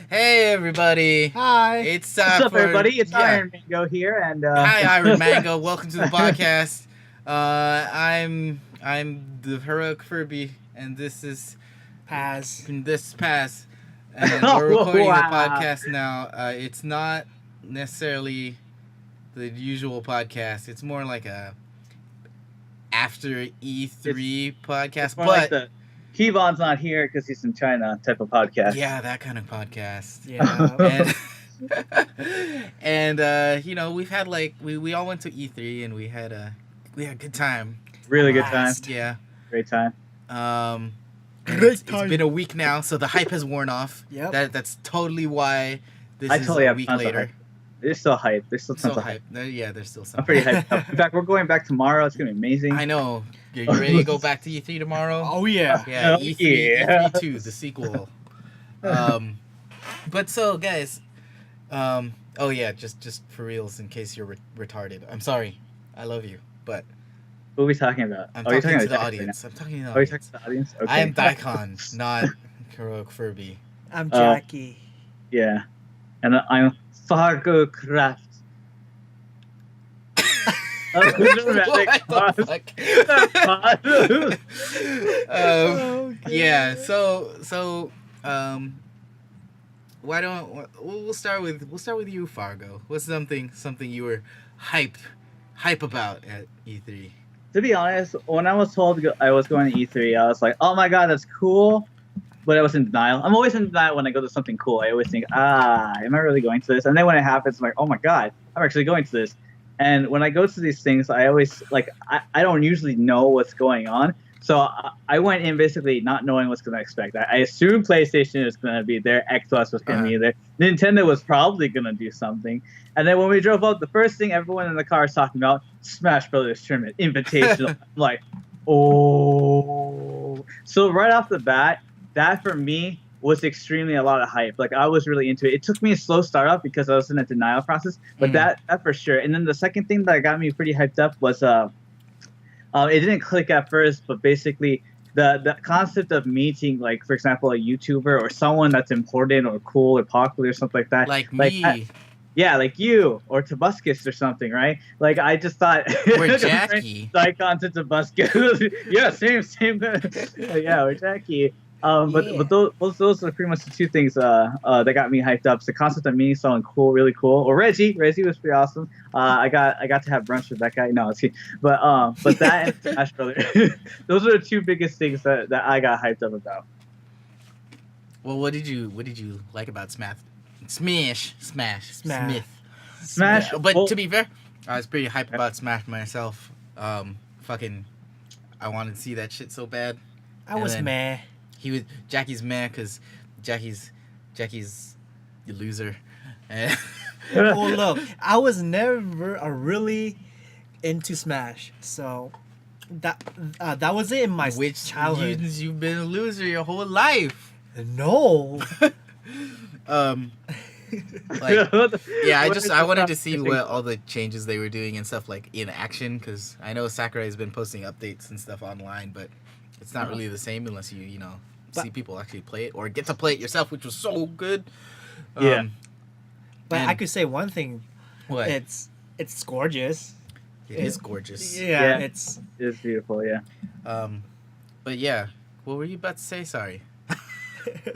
Hey everybody! Hi. It's What's up, for everybody? It's yeah. Iron Mango here, and Hi Iron Mango. Welcome to the podcast. I'm the heroic Furby, and this is Paz. and we're recording Wow. the podcast now. It's not necessarily the usual podcast. It's more like a after E3 podcast, It's more but like the Kevon's not here because he's in China type of podcast. yeah, that kind of podcast. Yeah. And you know, we've had we all went to E3 and we had a good time. Really good time. Blast. Yeah. Great time. It's been a week now, so the hype has worn off. Yep. That's totally why this I is totally a have week tons of later. hype. There's still hype. There's still So tons of hype. hype. Yeah, there's still some. I'm pretty hyped up. In fact, we're going back tomorrow. It's gonna be amazing. I know. You ready to go back to E3 tomorrow? Oh yeah. Yeah, Oh, E3, yeah. E3 2, the sequel. But so guys, oh yeah, just for reals, in case you're retarded. I'm sorry, I love you, but What are we talking about? I'm Oh, you're talking to the Jack right audience. I'm talking to the now. Oh, you're audience. talking to the audience? Okay. I am Daikon, not heroic Furby. I'm Jackie. Yeah. And I'm Fargo Craft. What the fuck? Yeah. So why don't we'll start with you, Fargo. What's something you were hype about at E3? To be honest, when I was told I was going to E3, I was like, oh my god, that's cool. But I was in denial. I'm always in denial when I go to something cool. I always think, am I really going to this? And then when it happens, I'm like, oh my god, I'm actually going to this. And when I go to these things, I always, I don't usually know what's going on. So I went in basically not knowing what's going to expect. I assumed PlayStation was going to be there, Xbox was going to be there, Nintendo was probably going to do something. And then when we drove up, the first thing everyone in the car is talking about, Smash Brothers Tournament, Invitational. I'm like, oh. So right off the bat, that for me was extremely a lot of hype. Like I was really into it. It took me a slow start up because I was in a denial process, but that for sure. And then the second thing that got me pretty hyped up was it didn't click at first, but basically the concept of meeting, like for example, a YouTuber or someone that's important or cool or popular or something like that. Like me. Yeah, like you or Tobuscus or something, right? Like I just thought Or Jackie. Icon to Tobuscus. Yeah, same. Yeah, or Jackie. But those are pretty much the two things that got me hyped up. So the concept of meeting someone cool, really cool. Or Reggie was pretty awesome. I got to have brunch with that guy. No, but that and Smash Brothers. Those are the two biggest things that I got hyped up about. Well, what did you like about Smash? Smith. Smash. Yeah, but to be fair, I was pretty hyped about Smash myself. I wanted to see that shit so bad. I was meh. Jackie's mad because Jackie's a loser. Well, look, I was never really into Smash, so that was it in my childhood. You've been a loser your whole life. No. I wanted to see what all the changes they were doing and stuff like in action, because I know Sakurai has been posting updates and stuff online, but it's not really the same unless you see people actually play it or get to play it yourself, which was so good. Yeah. But I could say one thing. What? It's gorgeous. It is gorgeous. Yeah, it's beautiful. Yeah. But yeah, what were you about to say? Sorry.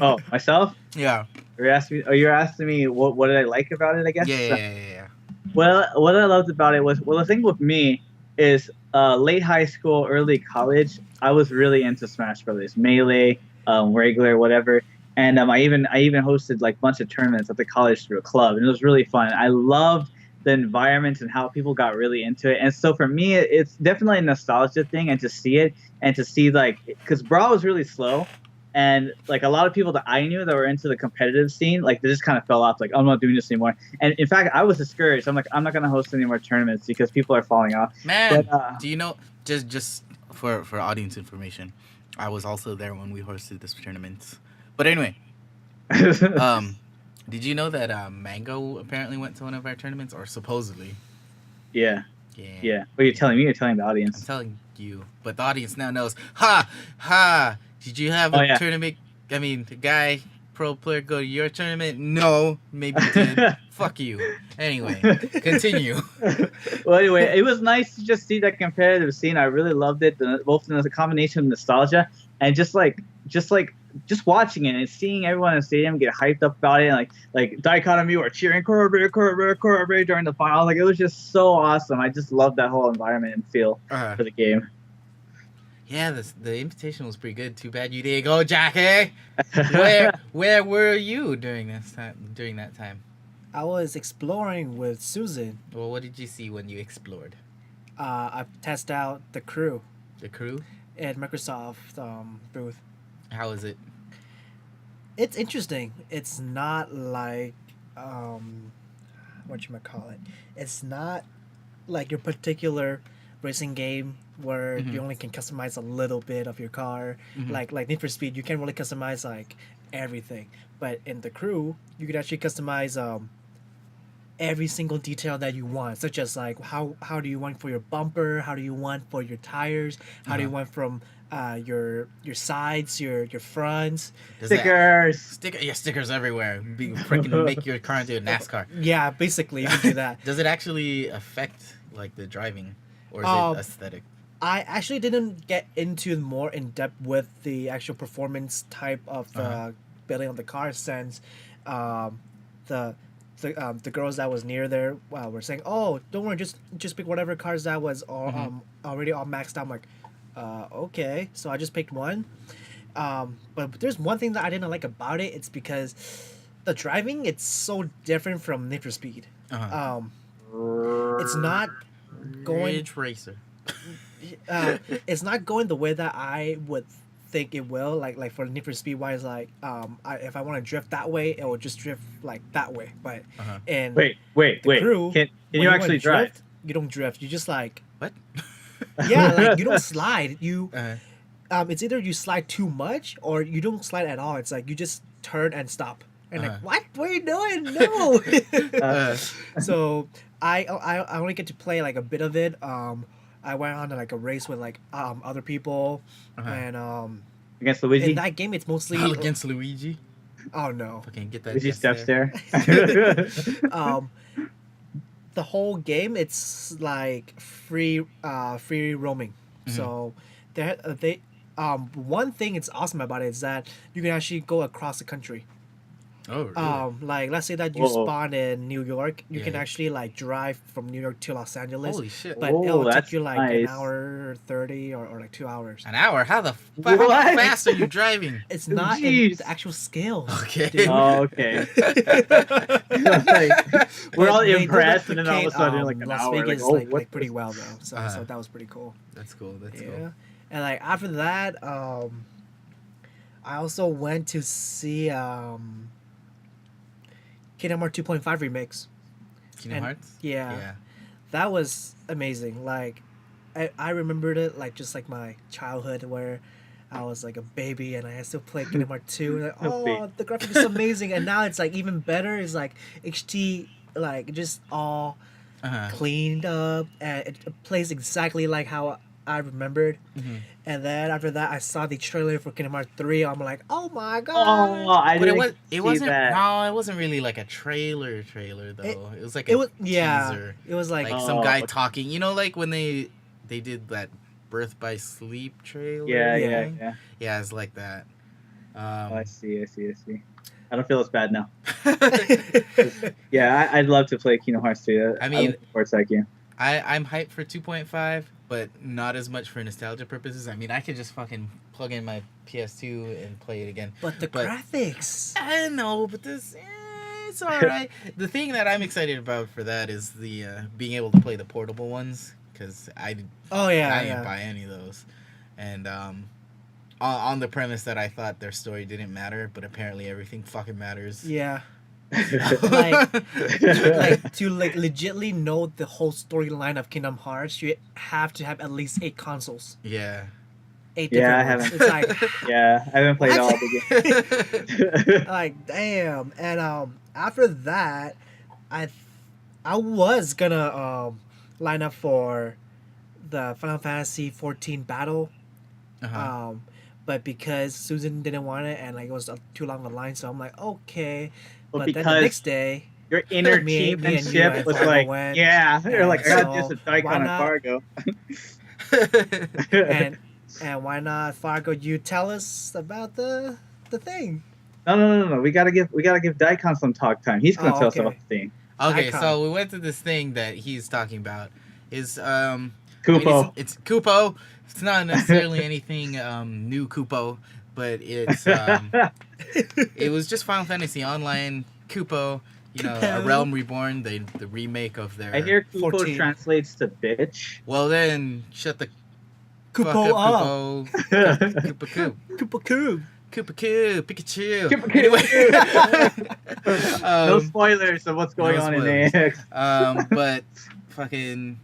Oh, myself? Yeah. You're asking me what did I like about it, I guess? Yeah. Well, what I loved about it was, the thing with me is late high school, early college, I was really into Smash Brothers, Melee, regular, whatever. And I even hosted like a bunch of tournaments at the college through a club, and it was really fun. I loved the environment and how people got really into it. And so for me, it's definitely a nostalgia thing, and to see it and to see because Brawl was really slow. And like a lot of people that I knew that were into the competitive scene, like they just kind of fell off. Like, I'm not doing this anymore. And in fact, I was discouraged. I'm like, I'm not going to host any more tournaments because people are falling off. Man, do you know? Just for audience information, I was also there when we hosted this tournament. But anyway, did you know that Mango apparently went to one of our tournaments, or supposedly? Yeah. What are you telling me? You're telling the audience. I'm telling you, but the audience now knows. Ha! Did you have a tournament? I mean, the guy pro player go to your tournament? No, maybe 10. Fuck you. Anyway, continue. Well, anyway, it was nice to just see that competitive scene. I really loved it, both in the combination of nostalgia and just watching it and seeing everyone in the stadium get hyped up about it, and like Dichotomy were cheering Kirby during the final. Like, it was just so awesome. I just loved that whole environment and feel for the game. Yeah, the invitation was pretty good. Too bad you didn't go, Jackie. Where were you during that time? I was exploring with Susan. Well, what did you see when you explored? I tested out the crew The crew? at Microsoft booth. How is it? It's interesting. It's not like it's not like your particular racing game where you only can customize a little bit of your car. Like Need for Speed, you can't really customize like everything. But in the crew, you could actually customize every single detail that you want, such as like how do you want for your bumper, how do you want for your tires, how do you want from your sides, your fronts. Stickers everywhere. Freaking make your car into a NASCAR. Yeah, basically you can do that. Does it actually affect like the driving, or is it aesthetic? I actually didn't get into more in depth with the actual performance type of the building of the car, since the girls that was near there were saying, "Oh, don't worry, just pick whatever cars that was already all maxed out." I'm like, okay, so I just picked one. But there's one thing that I didn't like about it. It's because the driving, it's so different from Need for Speed. It's not going Ridge Racer. it's not going the way that I would think it will. Like for Need for Speed wise, like if I want to drift that way, it will just drift like that way. But and wait. Crew, Can you actually drive? You don't drift. You just like What? yeah, like you don't slide. You it's either you slide too much or you don't slide at all. It's like you just turn and stop. And like, what are you doing? No. So I only get to play like a bit of it. I went on like a race with like other people and against Luigi. in that game it's mostly Against Luigi. Oh no. Fucking get that. Luigi steps there. The whole game it's like free roaming. So they one thing it's awesome about it is that you can actually go across the country. Oh, really? Like let's say that you spawn in New York, you can actually like drive from New York to Los Angeles. Holy shit! But it'll take you like nice. an hour 30 or like 2 hours. An hour? How fast are you driving? It's not in the actual scale. Okay. Dude. Oh, okay. We're all impressed, and then all of a sudden, like an Las hour, Vegas like pretty well though. So that was pretty cool. That's cool. That's Yeah. cool. And like after that, I also went to see Kingdom Hearts 2.5 remix. Kingdom Hearts? Yeah. That was amazing. Like I remembered it like just like my childhood where I was like a baby and I still played Kingdom Hearts 2. And like, oh, the graphics is amazing. And now it's like even better. It's like HD, like just all cleaned up. And it plays exactly like how I remembered. And then after that, I saw the trailer for Kingdom Hearts 3. I'm like, oh my god! Oh, it wasn't really like a trailer though. It was like a teaser. It was like some guy talking. You know, like when they did that Birth by Sleep trailer. Yeah. Yeah, it's like that. I see. I don't feel as bad now. Yeah, I'd love to play Kingdom Hearts 2. I mean, it's like you. I'm hyped for 2.5, but not as much for nostalgia purposes. I mean, I could just fucking plug in my PS2 and play it again. But the graphics. I know, but it's all right. The thing that I'm excited about for that is the being able to play the portable ones, because I didn't buy any of those, and on the premise that I thought their story didn't matter, but apparently everything fucking matters. Yeah. like to legitly know the whole storyline of Kingdom Hearts, you have to have at least 8 consoles. Yeah. 8 different I ones. haven't. It's like Yeah, I haven't played all the games. like damn. And after that, I was gonna line up for the Final Fantasy 14 battle. But but because Susan didn't want it and like it was too long a line, so I'm like, okay. But But then the next because day, your inner me and you teammanship and was Fargo like, went, yeah, you're like, I and got this so at Daikon why and not? Fargo. And why not, Fargo? You tell us about the thing. No. We gotta give Daikon some talk time. He's gonna Oh, tell us about okay. the thing. Okay, Daikon. so we went to this thing that he's talking about. Is Kupo. it's Kupo. It's not necessarily anything new Kupo, but it's it was just Final Fantasy Online Kupo. You know, A Kupo. Realm Reborn, the remake of their. I hear Kupo 14. translates to bitch. Well then, shut the fuck Kupo up, up. Kupo. Koopa Koop. Kupo Cube. Koopa Koop. Pikachu. Kupo Koop. Anyway. No spoilers of what's going on spoilers. in AX. But fucking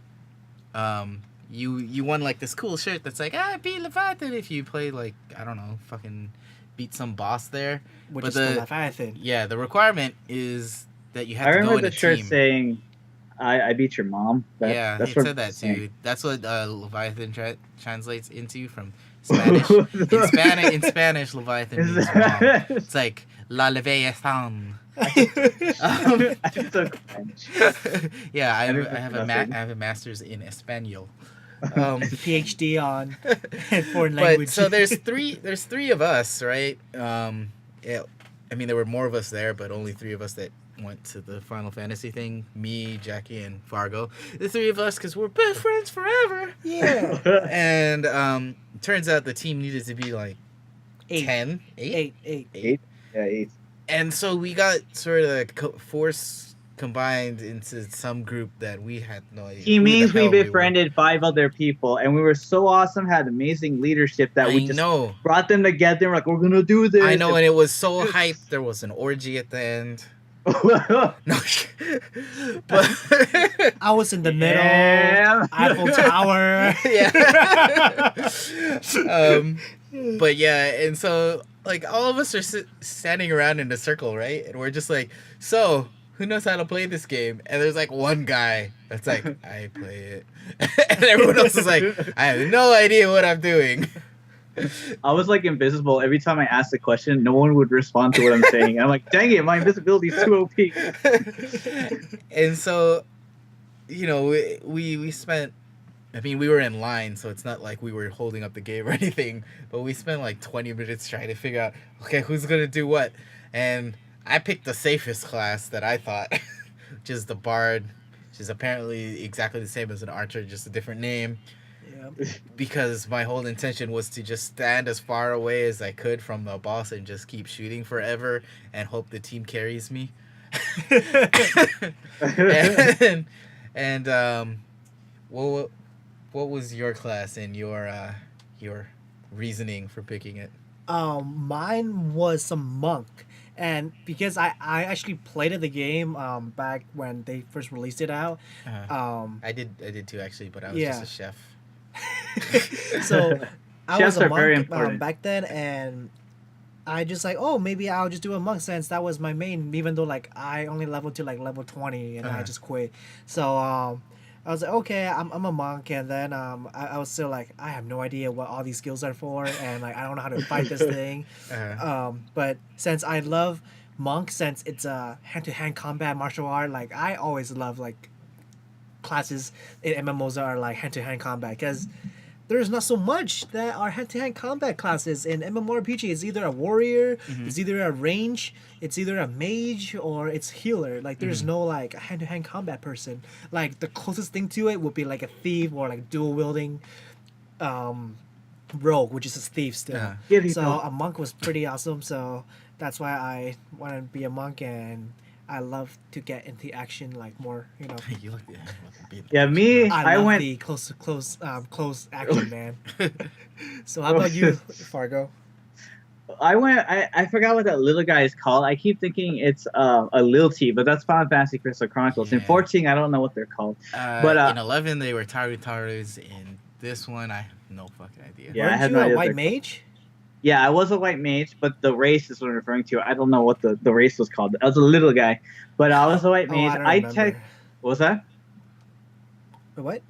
you won like this cool shirt that's like beat Leviathan if you play like I don't know fucking beat some boss there. Which But is the Leviathan. Yeah, the requirement is that you have I to go remember in the a shirt team. saying, "I beat your mom." Yeah, that's it what said that it's saying. too. That's what Leviathan translates into from Spanish. In Spanish, Leviathan means mom. It's like La Leviathan. I'm so cringe. Yeah, I Every have nothing. a master's in Espanol. PhD on foreign But language. so there's three of us, right? Yeah, I mean there were more of us there, but only three of us that went to the Final Fantasy thing. Me, Jackie, and Fargo. The three of us because we're best friends forever. Yeah. And turns out the team needed to be like 10, 8? Eight. Yeah, 8. And so we got sort of force combined into some group that we had no idea. He who the means we hell were. befriended 5 other people, and we were so awesome, had amazing leadership that we I just know. brought them together. We're like, we're gonna do this. I know, and it was so hyped. There was an orgy at the end. No, but I was in the middle. Yeah. Eiffel Tower. yeah. But yeah, and so like all of us are standing around in a circle, right? And we're just like, so who knows how to play this game? And there's like one guy that's like, I play it, and everyone else is like, I have no idea what I'm doing. I was like invisible. Every time I asked a question, no one would respond to what I'm saying. And I'm like, dang it, my invisibility is too OP. And so, you know, we spent. I mean, we were in line, so it's not like we were holding up the game or anything. But we spent like 20 minutes trying to figure out, okay, who's gonna do what. And I picked the safest class that I thought, which is the Bard, which is apparently exactly the same as an archer, just a different name. Yeah. Because my whole intention was to just stand as far away as I could from the boss and just keep shooting forever and hope the team carries me. and what was your class and your reasoning for picking it? Mine was some monk, and because I actually played the game back when they first released it out. I did too actually, but I was Yeah. just a chef. So I Chefs was a are very monk important. back then, and I just like, oh, maybe I'll just do a monk since that was my main. Even though like I only leveled to like level 20 and I just quit. So I was like, okay, I'm a monk, and then I was still like, I have no idea what all these skills are for, and like I don't know how to fight this thing. But since I love monk, since it's a hand-to-hand combat martial art, like I always love like classes in MMOs that are like hand-to-hand combat, because there's not so much that are hand-to-hand combat classes in MMORPG. It's either a warrior, it's either a range, it's either a mage, or it's healer. Like there's no like a hand-to-hand combat person. Like the closest thing to it would be like a thief or like dual wielding rogue, which is a thief still. So a monk was pretty awesome. So that's why I wanted to be a monk, and I love to get into action like more, you know. You look Yeah, me, I love went. the close action, man. So how about you, Fargo? I forgot what that little guy is called. I keep thinking it's a Lil T, but that's Final Fantasy Crystal Chronicles. In Yeah. 14, I don't know what they're called. But in 11 they were Tarutarus. In this one, I have no fucking idea. Yeah, I Weren't had you no a idea white they're- mage? yeah, I was a white mage, but the race is what I'm referring to. I don't know what the race was called. I was a little guy, but I was a white mage. I don't remember. What was that? What?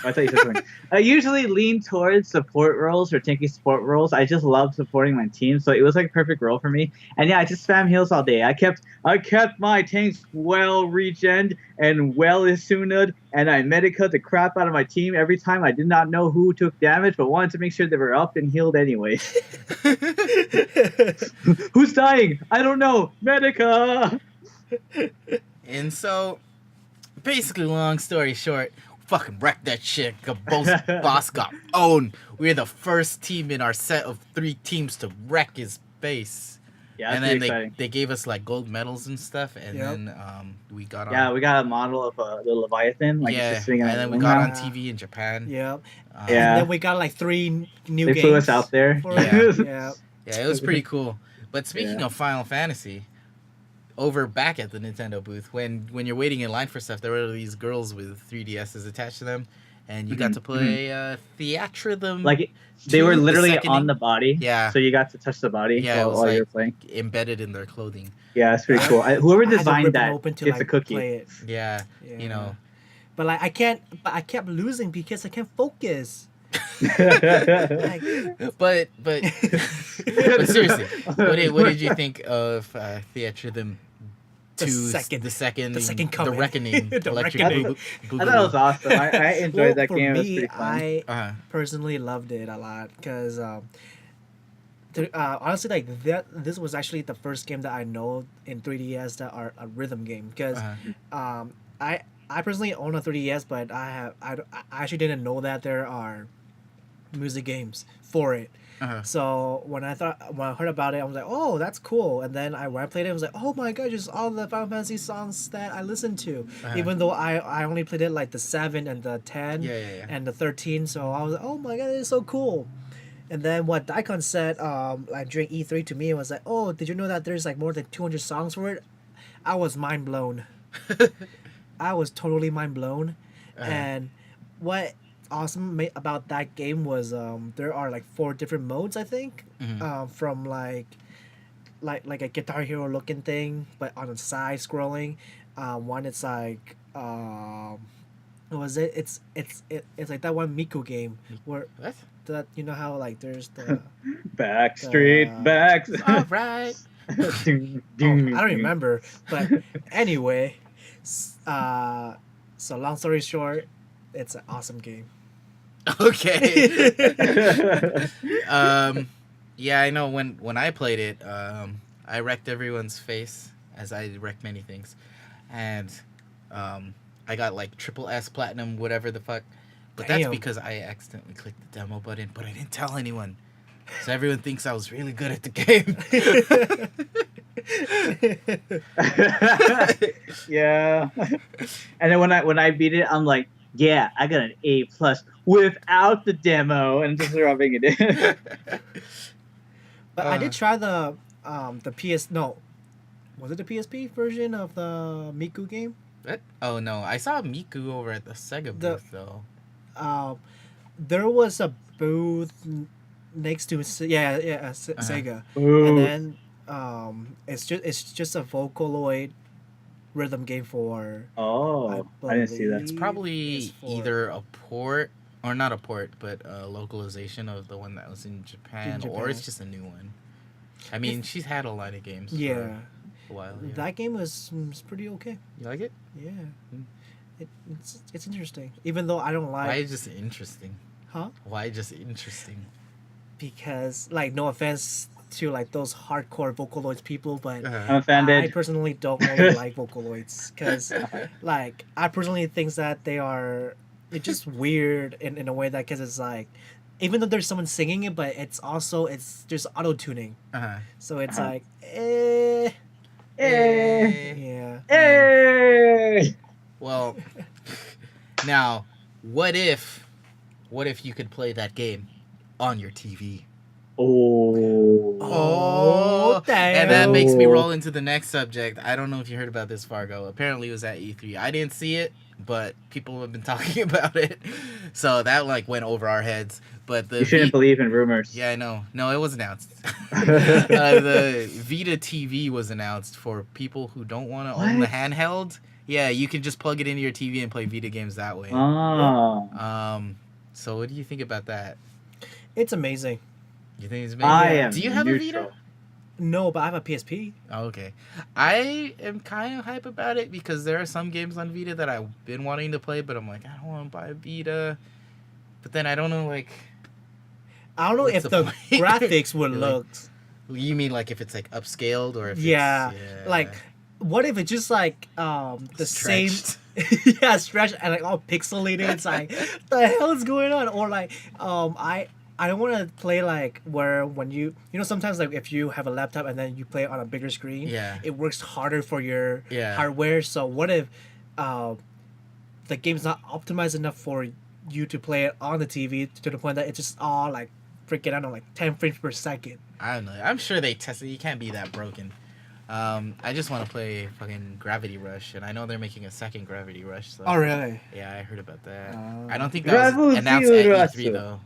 I thought you said something. I usually lean towards support roles or taking support roles. I just love supporting my team, so it was like a perfect role for me. And yeah, I just spam heals all day. I kept my tanks well regened and well isunud, and I medica the crap out of my team every time. I did not know who took damage, but wanted to make sure they were up and healed anyway. Who's dying? I don't know. Medica. And so, basically, long story short, fucking wrecked that shit. Boss got owned. We're the first team in our set of 3 teams to wreck his base. Yeah, and that's then pretty exciting. they gave us like gold medals and stuff, and Yep. then we got on. Yeah, we got a model of the Leviathan, like it's yeah, just sitting in and a then we room got now. on TV in Japan. Yep. Um, Yeah. And then we got like 3 new They games. flew us out there. For Yeah. it. Yeah. Yeah, it was pretty cool. But speaking Yeah. of Final Fantasy, over back at the Nintendo booth, when you're waiting in line for stuff, there were these girls with 3DSs attached to them, and you got to play Theatrhythm. Like they were the literally second- on the body. Yeah. So you got to touch the body Yeah, it was while you like- were playing. embedded in their clothing. Yeah, it's pretty cool. Whoever I had to designed rip them that open to, gets a like, cookie. play it. Yeah, Yeah. you know. But like I kept losing because I can't focus. Like, But but seriously, what did you think of Theatrhythm The 2, second- the second coming. the Reckoning, The Electric Reckoning. I thought it was awesome. I enjoyed that for game. It was me, pretty fun. I Uh-huh. personally loved it a lot because honestly, like this was actually the first game that I know in 3DS that are a rhythm game because Uh-huh. I personally own a 3DS, but I actually didn't know that there are music games for it. Uh-huh. So when I heard about it, I was like, "Oh, that's cool!" And then when I played it, I was like, "Oh my god, just all the Final Fantasy songs that I listened to." Uh-huh. Even though I only played it like the 7 and the 10 Yeah. and the 13, so I was like, "Oh my god, it's so cool!" And then what Daikon said, like during E3 to me, was like, "Oh, did you know that there's like more than 200 songs for it?" I was mind blown. I was totally mind blown, and what awesome about that game was there are like 4 different modes I think, from like a Guitar Hero looking thing, but on the side scrolling. One it's like what was it? It's like that one Miku game where What? that you know how like there's the Backstreet Backs. All right. I don't remember, but anyway, so long story short, it's an awesome game. Okay. Yeah, I know when I played it, I wrecked everyone's face, as I wrecked many things, and I got like triple S platinum, whatever the fuck. But that's Damn. because I accidentally clicked the demo button, but I didn't tell anyone, so everyone thinks I was really good at the game. Yeah. And then when I beat it, I'm like, yeah, I got an A+ without the demo, and just rubbing it in. But I did try the was it the PSP version of the Miku game? What? Oh no, I saw Miku over at the Sega booth though. There was a booth next to Sega, Ooh. and then it's just a Vocaloid rhythm game for. Oh, I didn't see that. It's probably It's for- either a port or not a port, but a localization of the one that was in Japan, or it's just a new one. I mean, she's had a line of games. Yeah, For a while. Yeah. that game was pretty okay. You like it? Yeah, Hmm. it's interesting. Even though I don't like, Why just interesting? huh? Why just interesting? Because like no offense to like those hardcore Vocaloids people, but I'm I offended. personally don't really like Vocaloids because, like, I personally think that it's just weird in a way that because it's like, even though there's someone singing it, but it's just auto tuning, so it's like, Eh. yeah. Hey. Well, now, what if you could play that game on your TV? Oh. Oh, damn. And that makes me Oh. roll into the next subject. I don't know if you heard about this, Fargo. Apparently it was at E3. I didn't see it, but people have been talking about it. So that like went over our heads. But the You shouldn't believe in rumors. Yeah, I know. No, it was announced. The Vita TV was announced for people who don't want to own the What? handheld. Yeah, you can just plug it into your TV and play Vita games that way. Oh. So what do you think about that? It's amazing. You think it's amazing? I am Do you have neutral. a Vita? No, but I have a PSP. Oh, okay. I am kind of hype about it because there are some games on Vita that I've been wanting to play, but I'm like, I don't want to buy a Vita. But then I don't know, like... I don't know What's if the the point? graphics would Really? look. You mean like if it's like upscaled or if Yeah, it's... like what if it's just like the Stretched. same, yeah, stretched and like all pixelated. It's like the hell is going on? Or like I don't want to play like where when you know sometimes like if you have a laptop and then you play it on a bigger screen, Yeah. it works harder for your Yeah. hardware. So what if the game's not optimized enough for you to play it on the TV to the point that it's just all like freaking, I don't know, like 10 frames per second. I don't know. I'm sure they tested. You can't be that broken. I just want to play fucking Gravity Rush, and I know they're making a second Gravity Rush. So Oh really? yeah, I heard about that. Oh. I don't think that was Gravity announced at Rush. E3 though.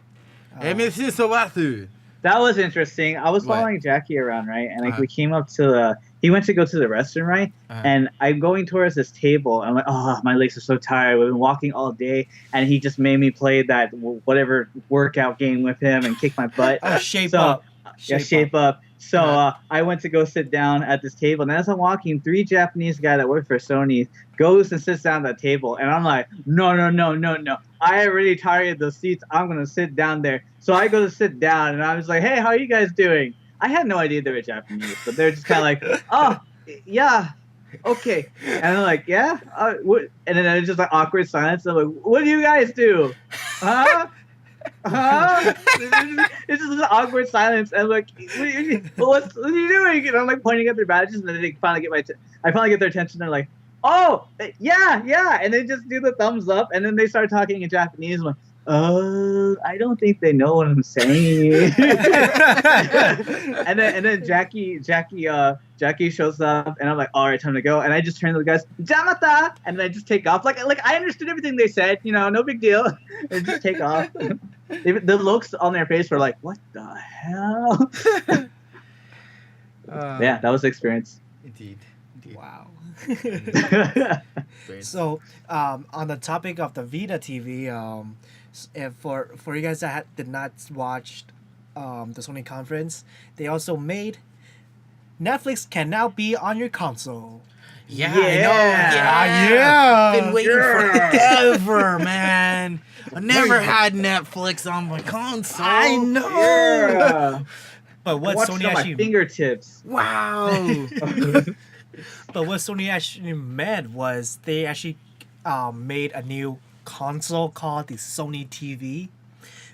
Oh. MC Sawathu. That was interesting. I was What? following Jackie around, right? And like Uh-huh. we came up to the. He went to go to the restroom, right? Uh-huh. And I'm going towards this table. And I'm like, oh, my legs are so tired. We've been walking all day, and he just made me play that whatever workout game with him and kick my butt. Oh, shape So, up. Yeah, shape up. So Uh-huh. I went to go sit down at this table, and as I'm walking, 3 Japanese guy that work for Sony goes and sits down at that table, and I'm like, no. I already tired those seats. I'm gonna sit down there. So I go to sit down, and I was like, hey, how are you guys doing? I had no idea they were Japanese, but they're just kind of like, oh, yeah, okay. And I'm like, yeah, what? And then it's just like awkward silence. I'm like, what do you guys do? Huh? Huh? It's just an awkward silence. And I'm like, what are you doing? And I'm like pointing at their badges, and then they finally get I finally get their attention. They're like, oh, yeah. And they just do the thumbs up, and then they start talking in Japanese. I'm like, I don't think they know what I'm saying. and then Jackie shows up, and I'm like, all right, time to go. And I just turn to the guys, Jamata, and then I just take off. Like I understood everything they said, no big deal. And just take off. The looks on their face were like, what the hell? Yeah, that was the experience. Indeed. Wow. Great. So, on the topic of the Vita TV, and for you guys that did not watch the Sony conference, they also made Netflix can now be on your console. Yeah, Yeah. I know. Yeah. Been waiting Yeah. forever, man. I never had Netflix on my console. I know. Yeah. But what Watched Sony it on my actually fingertips. Wow. But what Sony actually meant was they actually made a new console called the Sony TV,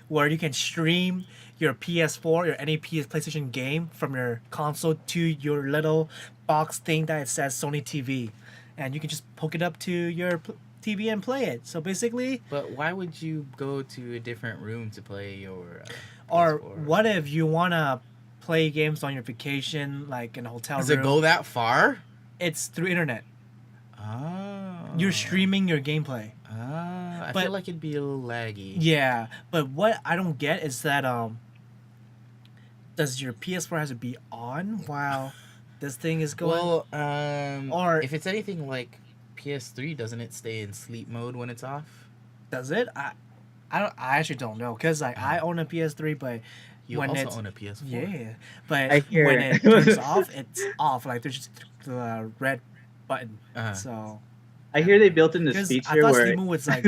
where you can stream your PS4 or any PlayStation game from your console to your little box thing that it says Sony TV, and you can just hook it up to your TV and play it. So basically, But why would you go to a different room to play your or PS4? what if you wanna play games on your vacation, like in a hotel Does room? it go that far? It's through internet. Oh. You're streaming your gameplay. I But- feel like it'd be a little laggy. Yeah, but what I don't get is that does your PS4 has to be on while this thing is going? Well, Or- if it's anything like PS3, doesn't it stay in sleep mode when it's off? Does it? I actually don't know because like I own a PS3, but You when also it's own a PS4. yeah, but I hear when it. it turns off, it's off. Like there's just the red button. Uh-huh. So I hear they built in this because I feature thought where Sleep Mode was like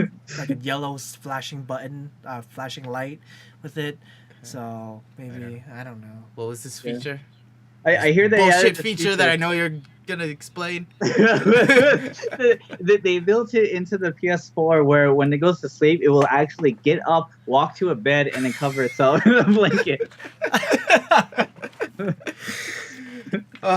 a yellow flashing button, flashing light with it. So maybe I don't know. What was this Yeah. feature? I hear they Bullshit added this feature that I know you're gonna explain. they built it into the PS4 where when it goes to sleep, it will actually get up, walk to a bed, and then cover itself in a blanket.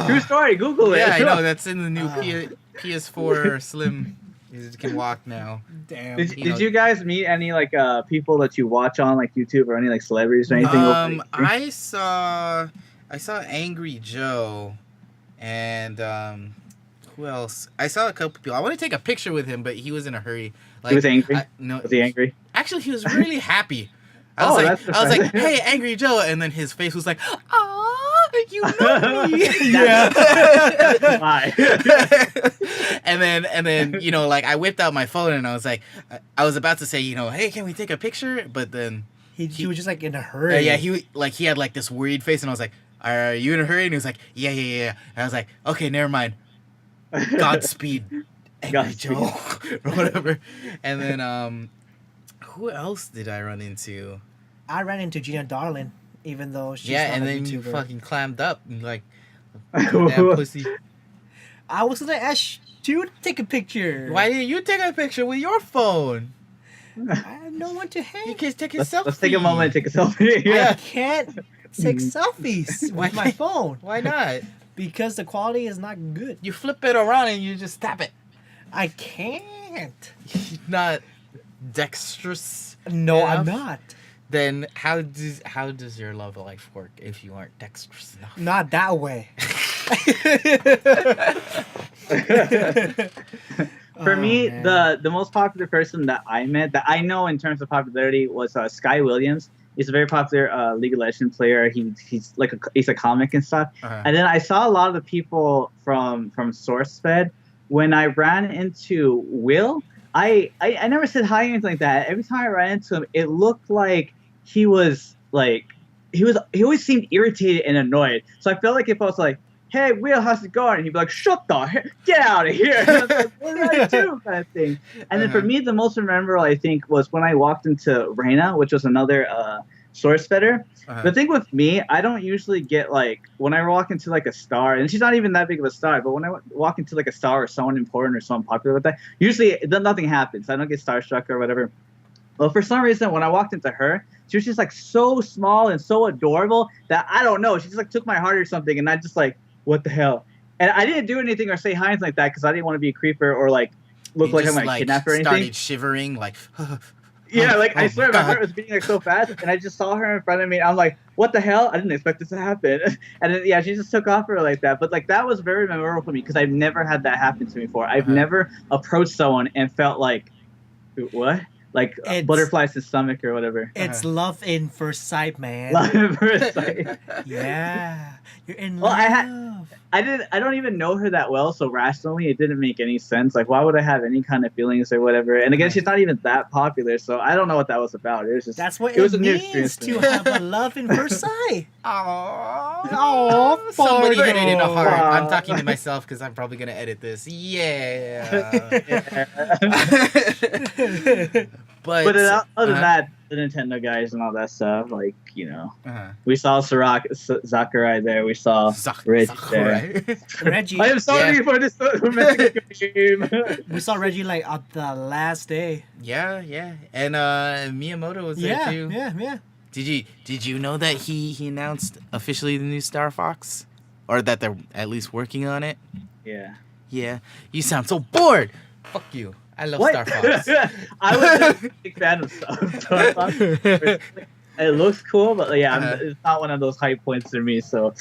True story. Google it. Yeah, I know. That's in the new Uh. PS4 Slim. You can walk now. Damn. Did, You did know- you guys meet any like people that you watch on like YouTube or any like celebrities or anything? over the years? I saw I saw Angry Joe, and who else? I saw a couple people. I want to take a picture with him, but he was in a hurry. Like, He was angry. No, Was he angry? actually, he was really happy. Oh, I that's was like, surprising. "Hey, Angry Joe," and then his face was like, "Ah, you know me." Yeah. Why? and then you know, like I whipped out my phone and I was like, I was about to say, you know, "Hey, can we take a picture?" But then He was just like in a hurry. yeah, he had like this worried face, and I was like, "Are you in a hurry?" And he was like, "Yeah." And I was like, "Okay, never mind. Godspeed, Angry Godspeed. Joe," or whatever. And then who else did I run into? I ran into Gina Darlin, even though she's Yeah, not and a then you YouTuber. fucking clammed up and like, damn pussy. I was gonna ask you to take a picture. Why didn't you take a picture with your phone? I have no one to You hang. can take a let's, selfie. let's take a moment and take a selfie. I Yeah. can't take selfies Why with my can't- phone Why not? because the quality is not good. You flip it around and you just tap it. I can't. Not dexterous. No, I'm enough? not. Then how does your love life work if you aren't dexterous enough? Not that way. For Oh, me, man. the most popular person that I met that I know in terms of popularity was Sky Williams. He's a very popular League of Legends player. He's like he's a comic and stuff. Uh-huh. And then I saw a lot of the people from SourceFed. When I ran into Will, I never said hi or anything like that. Every time I ran into him, it looked like he always seemed irritated and annoyed. So I felt like if I was like, "Hey, Will, how's it going?" And he'd be like, "Shut the heck, get out of here!" And I was like, "What did I do?" kind of thing. And then for Uh-huh. me, the most memorable I think was when I walked into Reina, which was another SourceFeder. Uh-huh. The thing with me, I don't usually get like when I walk into like a star, and she's not even that big of a star. But when I walk into like a star or someone important or someone popular with that, usually nothing happens. I don't get starstruck or whatever. Well, for some reason, when I walked into her, she was just like so small and so adorable that I don't know. She just like took my heart or something, and I just like, what the hell? And I didn't do anything or say hi like that because I didn't want to be a creeper or like look You like I'm just, like kidnapped or anything. started shivering like. Yeah, like I Oh, swear my heart was beating like so fast, and I just saw her in front of me. And I'm like, what the hell? I didn't expect this to happen. And then yeah, she just took off her like that. But like that was very memorable for me because I've never had that happen to me before. I've Uh-huh. never approached someone and felt like, what? Like It's- butterflies in the stomach or whatever. It's love in first sight, man. Love at first sight. Yeah, you're in Well, love. I don't even know her that well, so rationally it didn't make any sense. Like, why would I have any kind of feelings or whatever? And again, she's not even that popular, so I don't know what that was about. It was just That's what it was it a new means experience to for me. have a love in first sight. Aww. Aw, Somebody Fargo. hit it in the heart. I'm Aw. talking to myself because I'm probably gonna edit this. Yeah. but But other than uh-huh. that, the Nintendo guys and all that stuff, like, you know, Uh-huh. we saw Sakurai there, we saw Reggie there. Sakurai. Reggie, I am sorry Yeah. for this romantic game. we saw Reggie like on the last day. Yeah. And Miyamoto was there Yeah, too. yeah. Did you know that he announced officially the new Star Fox? Or that they're at least working on it? Yeah. Yeah. You sound so bored. Fuck you. I love What? Star Fox. I was just a big fan of Star Fox. It looks cool, but yeah, Uh-huh. it's not one of those high points for me. So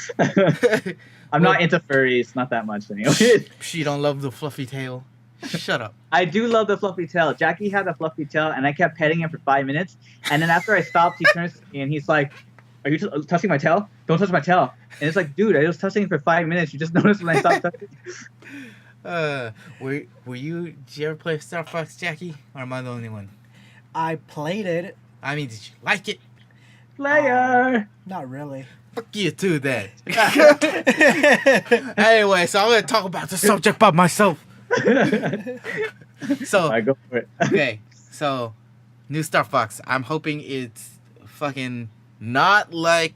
I'm not into furries, not that much anyway. She don't love the fluffy tail. Shut up. I do love the fluffy tail. Jackie had a fluffy tail, and I kept petting him for 5 minutes. And then after I stopped, he turns to me and he's like, "Are you touching my tail? Don't touch my tail." And it's like, dude, I was touching it for 5 minutes. You just noticed when I stopped touching. Were you? Did you ever play Star Fox, Jackie? Or am I the only one? I played it. I mean, did you like it? Player. Not really. Fuck you too, then. Anyway, so I'm gonna talk about the subject by myself. So I go for it. okay, so new Star Fox. I'm hoping it's fucking not like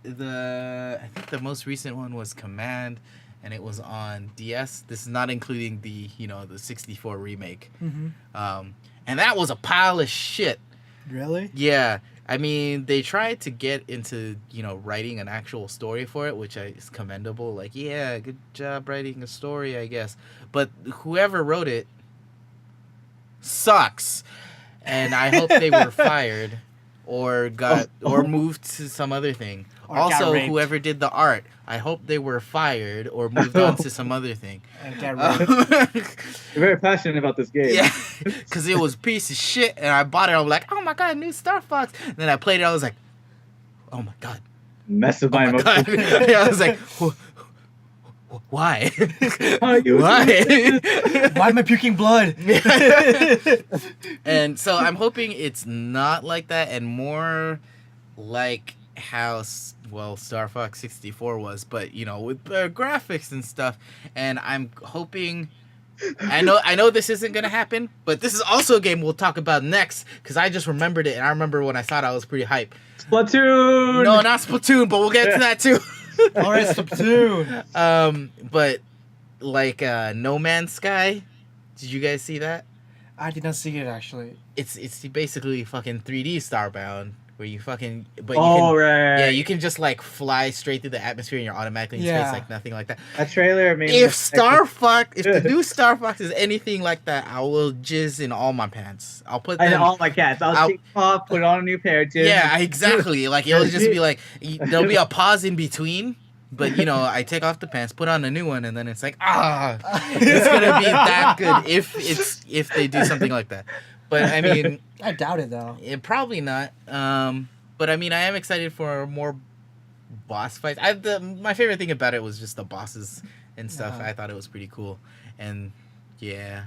I think the most recent one was Command, and it was on DS. This is not including the the 64 remake. Mhm. And that was a pile of shit. Really? Yeah, I mean they tried to get into writing an actual story for it, which is commendable. Like, yeah, good job writing a story, I guess. But whoever wrote it sucks, and I hope they were fired or moved to some other thing. Or got Also, raped. whoever did the art, I hope they were fired or moved on to some other thing. And get raped. You're very passionate about this game. Yeah, because it was a piece of shit, and I bought it. I was like, oh my god, new Star Fox. And then I played it. I was like, oh my god. Mess with Oh my my god. emotions. Yeah, I was like, why? Why you- Why? Why am I puking blood? And so I'm hoping it's not like that and more like how Star Fox 64 was, but you know, with graphics and stuff. And I'm hoping I know this isn't gonna happen, but this is also a game we'll talk about next because I just remembered it, and I remember when I saw it I was pretty hype. Splatoon. No, not Splatoon, but we'll get to that too. Alright, Splatoon. But like No Man's Sky, did you guys see that? I did not see it actually. It's basically fucking 3D Starbound where you fucking you Oh, can, right. yeah, you can just like fly straight through the atmosphere and you're automatically in space, Yeah. like nothing like that. That trailer made me If the new Star Fox is anything like that, I will jizz in all my pants. I'll put them and all my cats. I'll take off, put on a new pair too. Yeah, exactly. Like it'll just be like there'll be a pause in between, but you know, I take off the pants, put on a new one, and then it's like it's gonna be that good if they do something like that. But I mean, I doubt it though. probably not. But I mean, I am excited for more boss fights. My favorite thing about it was just the bosses and stuff. Yeah. I thought it was pretty cool, and yeah.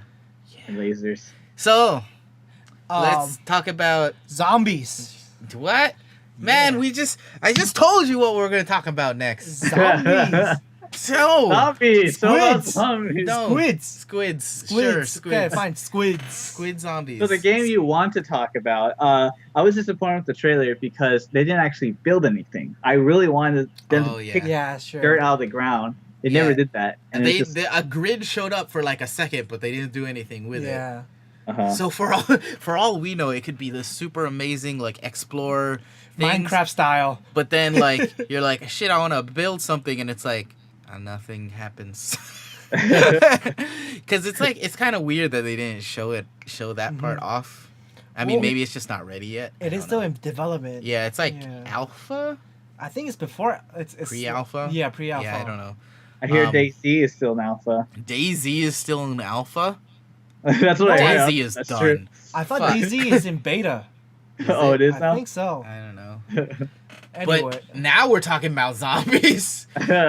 And lasers. So let's talk about Zombies. what? Man, Yeah. I just told you what we're gonna talk about next. Zombies. So Zombies. So about Squids. zombies. No. Squids. Sure, Okay, squids. fine. Squids. Squid zombies. So the game you want to talk about, I was disappointed with the trailer because they didn't actually build anything. I really wanted them Oh, to yeah. pick Yeah, sure. dirt out of the ground. They Yeah. never did that. And They, it's just, a grid showed up for like a second, but they didn't do anything with it. Yeah. uh-huh. So for all we know, it could be this super amazing like explore things, Minecraft style. but then like you're like shit, I want to build something, and it's like nothing happens. Because it's kind of weird that they didn't show that part off. I mean, Well, maybe it's just not ready yet. I It is don't still know. in development. Yeah, it's like Yeah. alpha, I think it's before. It's pre-alpha. Yeah, pre-alpha. Yeah, I don't know. I hear Um, DayZ is still an alpha. DayZ is still in alpha. That's what I heard. DayZ is That's done. true. I thought Fuck. DayZ is in beta. Oh, it is I now? think so. I don't know. Anyway. But now we're talking about zombies.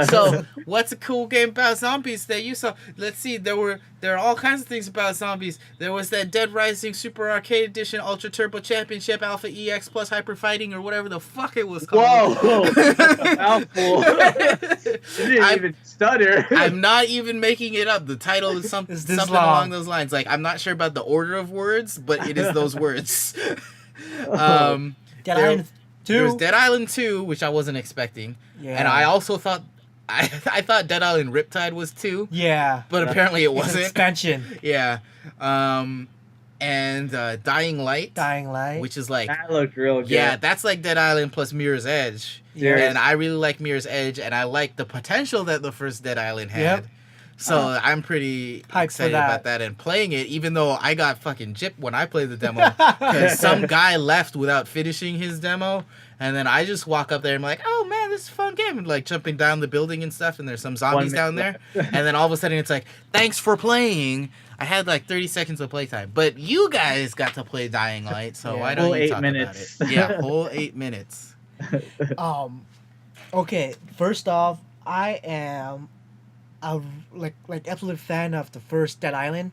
So, what's a cool game about zombies that you saw? Let's see. There are all kinds of things about zombies. There was that Dead Rising Super Arcade Edition Ultra Turbo Championship Alpha EX Plus Hyper Fighting or whatever the fuck it was called. Whoa! Mouthful. You didn't I'm- even stutter. I'm not even making it up. The title is something It's this along long. those lines. Like I'm not sure about the order of words, but it is those words. Dead there- Island 2. There's Dead Island 2, which I wasn't expecting. Yeah. And I also thought I thought Dead Island Riptide was 2, Yeah. but apparently it It's an wasn't. expansion. Yeah. And Dying Light, Dying Light. which is like That looked real good. yeah, that's like Dead Island plus Mirror's Edge. Yeah. And I really like Mirror's Edge, and I like the potential that the first Dead Island had. Yep. So I'm pretty Hyped for excited that. about that and playing it, even though I got fucking gypped when I played the demo. Because some guy left without finishing his demo, and then I just walk up there and I'm like, oh man, this is a fun game. And like jumping down the building and stuff, and there's some zombies down there. And then all of a sudden it's like, thanks for playing. I had like 30 seconds of playtime. But you guys got to play Dying Light, so Yeah. why don't Whole you 8 talk minutes. about it? Yeah, whole 8 minutes. Okay, first off, I am a absolute fan of the first Dead Island.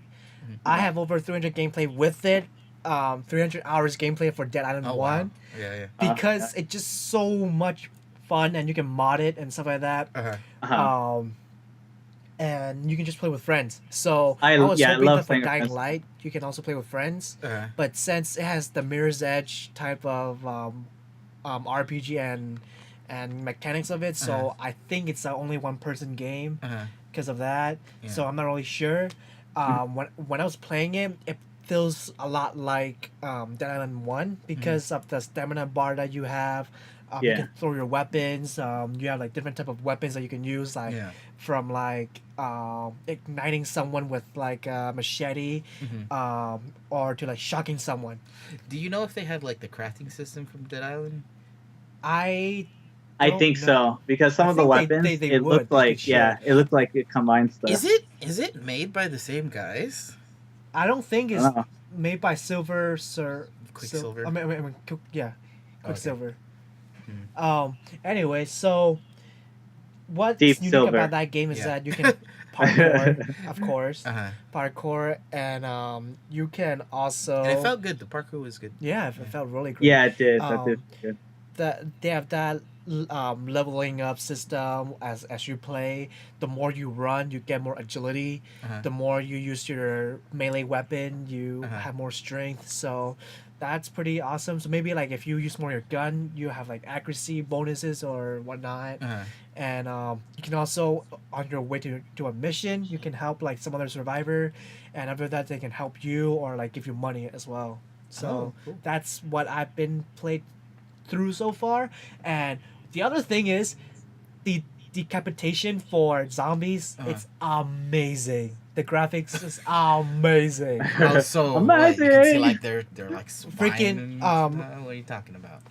I have over 300 gameplay with it. 300 hours gameplay for Dead Island Oh, 1 wow. Yeah, yeah. because it's just so much fun and you can mod it and stuff like that. Uh-huh. And you can just play with friends. So I was hoping love that for playing with Dying friends. Light you can also play with friends. Uh-huh. But since it has the Mirror's Edge type of RPG and mechanics of it, so Uh-huh. I think it's a only one person game Uh-huh. because of that. Yeah. So I'm not really sure. When I was playing it, it feels a lot like Dead Island 1 because of the stamina bar that you have. You Yeah. can throw your weapons. You have like different type of weapons that you can use, like Yeah. from like igniting someone with like a machete, or to like shocking someone. Do you know if they have like the crafting system from Dead Island? I I don't think know. so because some I of the think weapons they it would. looked They like should. it looked like it combined stuff. Is it made by the same guys? I don't think I it's don't know. made by Silver Sir. Quicksilver? Yeah, Okay. Quicksilver. Hmm. Anyway, so what's Deep unique Silver. about that game is Yeah. that you can parkour, of course, Uh-huh. parkour, and you can also. And it felt good. The parkour was good. Yeah, it felt really great. Yeah, it did. That did Um, good. they have that leveling up system as you play. The more you run, you get more agility. Uh-huh. The more you use your melee weapon, you Uh-huh. have more strength. So that's pretty awesome. So maybe like if you use more your gun, you have like accuracy bonuses or whatnot. Uh-huh. And you can also on your way to a mission, you can help like some other survivor, and after that they can help you or like give you money as well. So Oh, cool. that's what I've been played through so far. And the other thing is the decapitation for zombies. Uh-huh. It's amazing. The graphics is amazing. Oh, so what, you can see Amazing. like they're like spine Freaking, and, what are you talking about?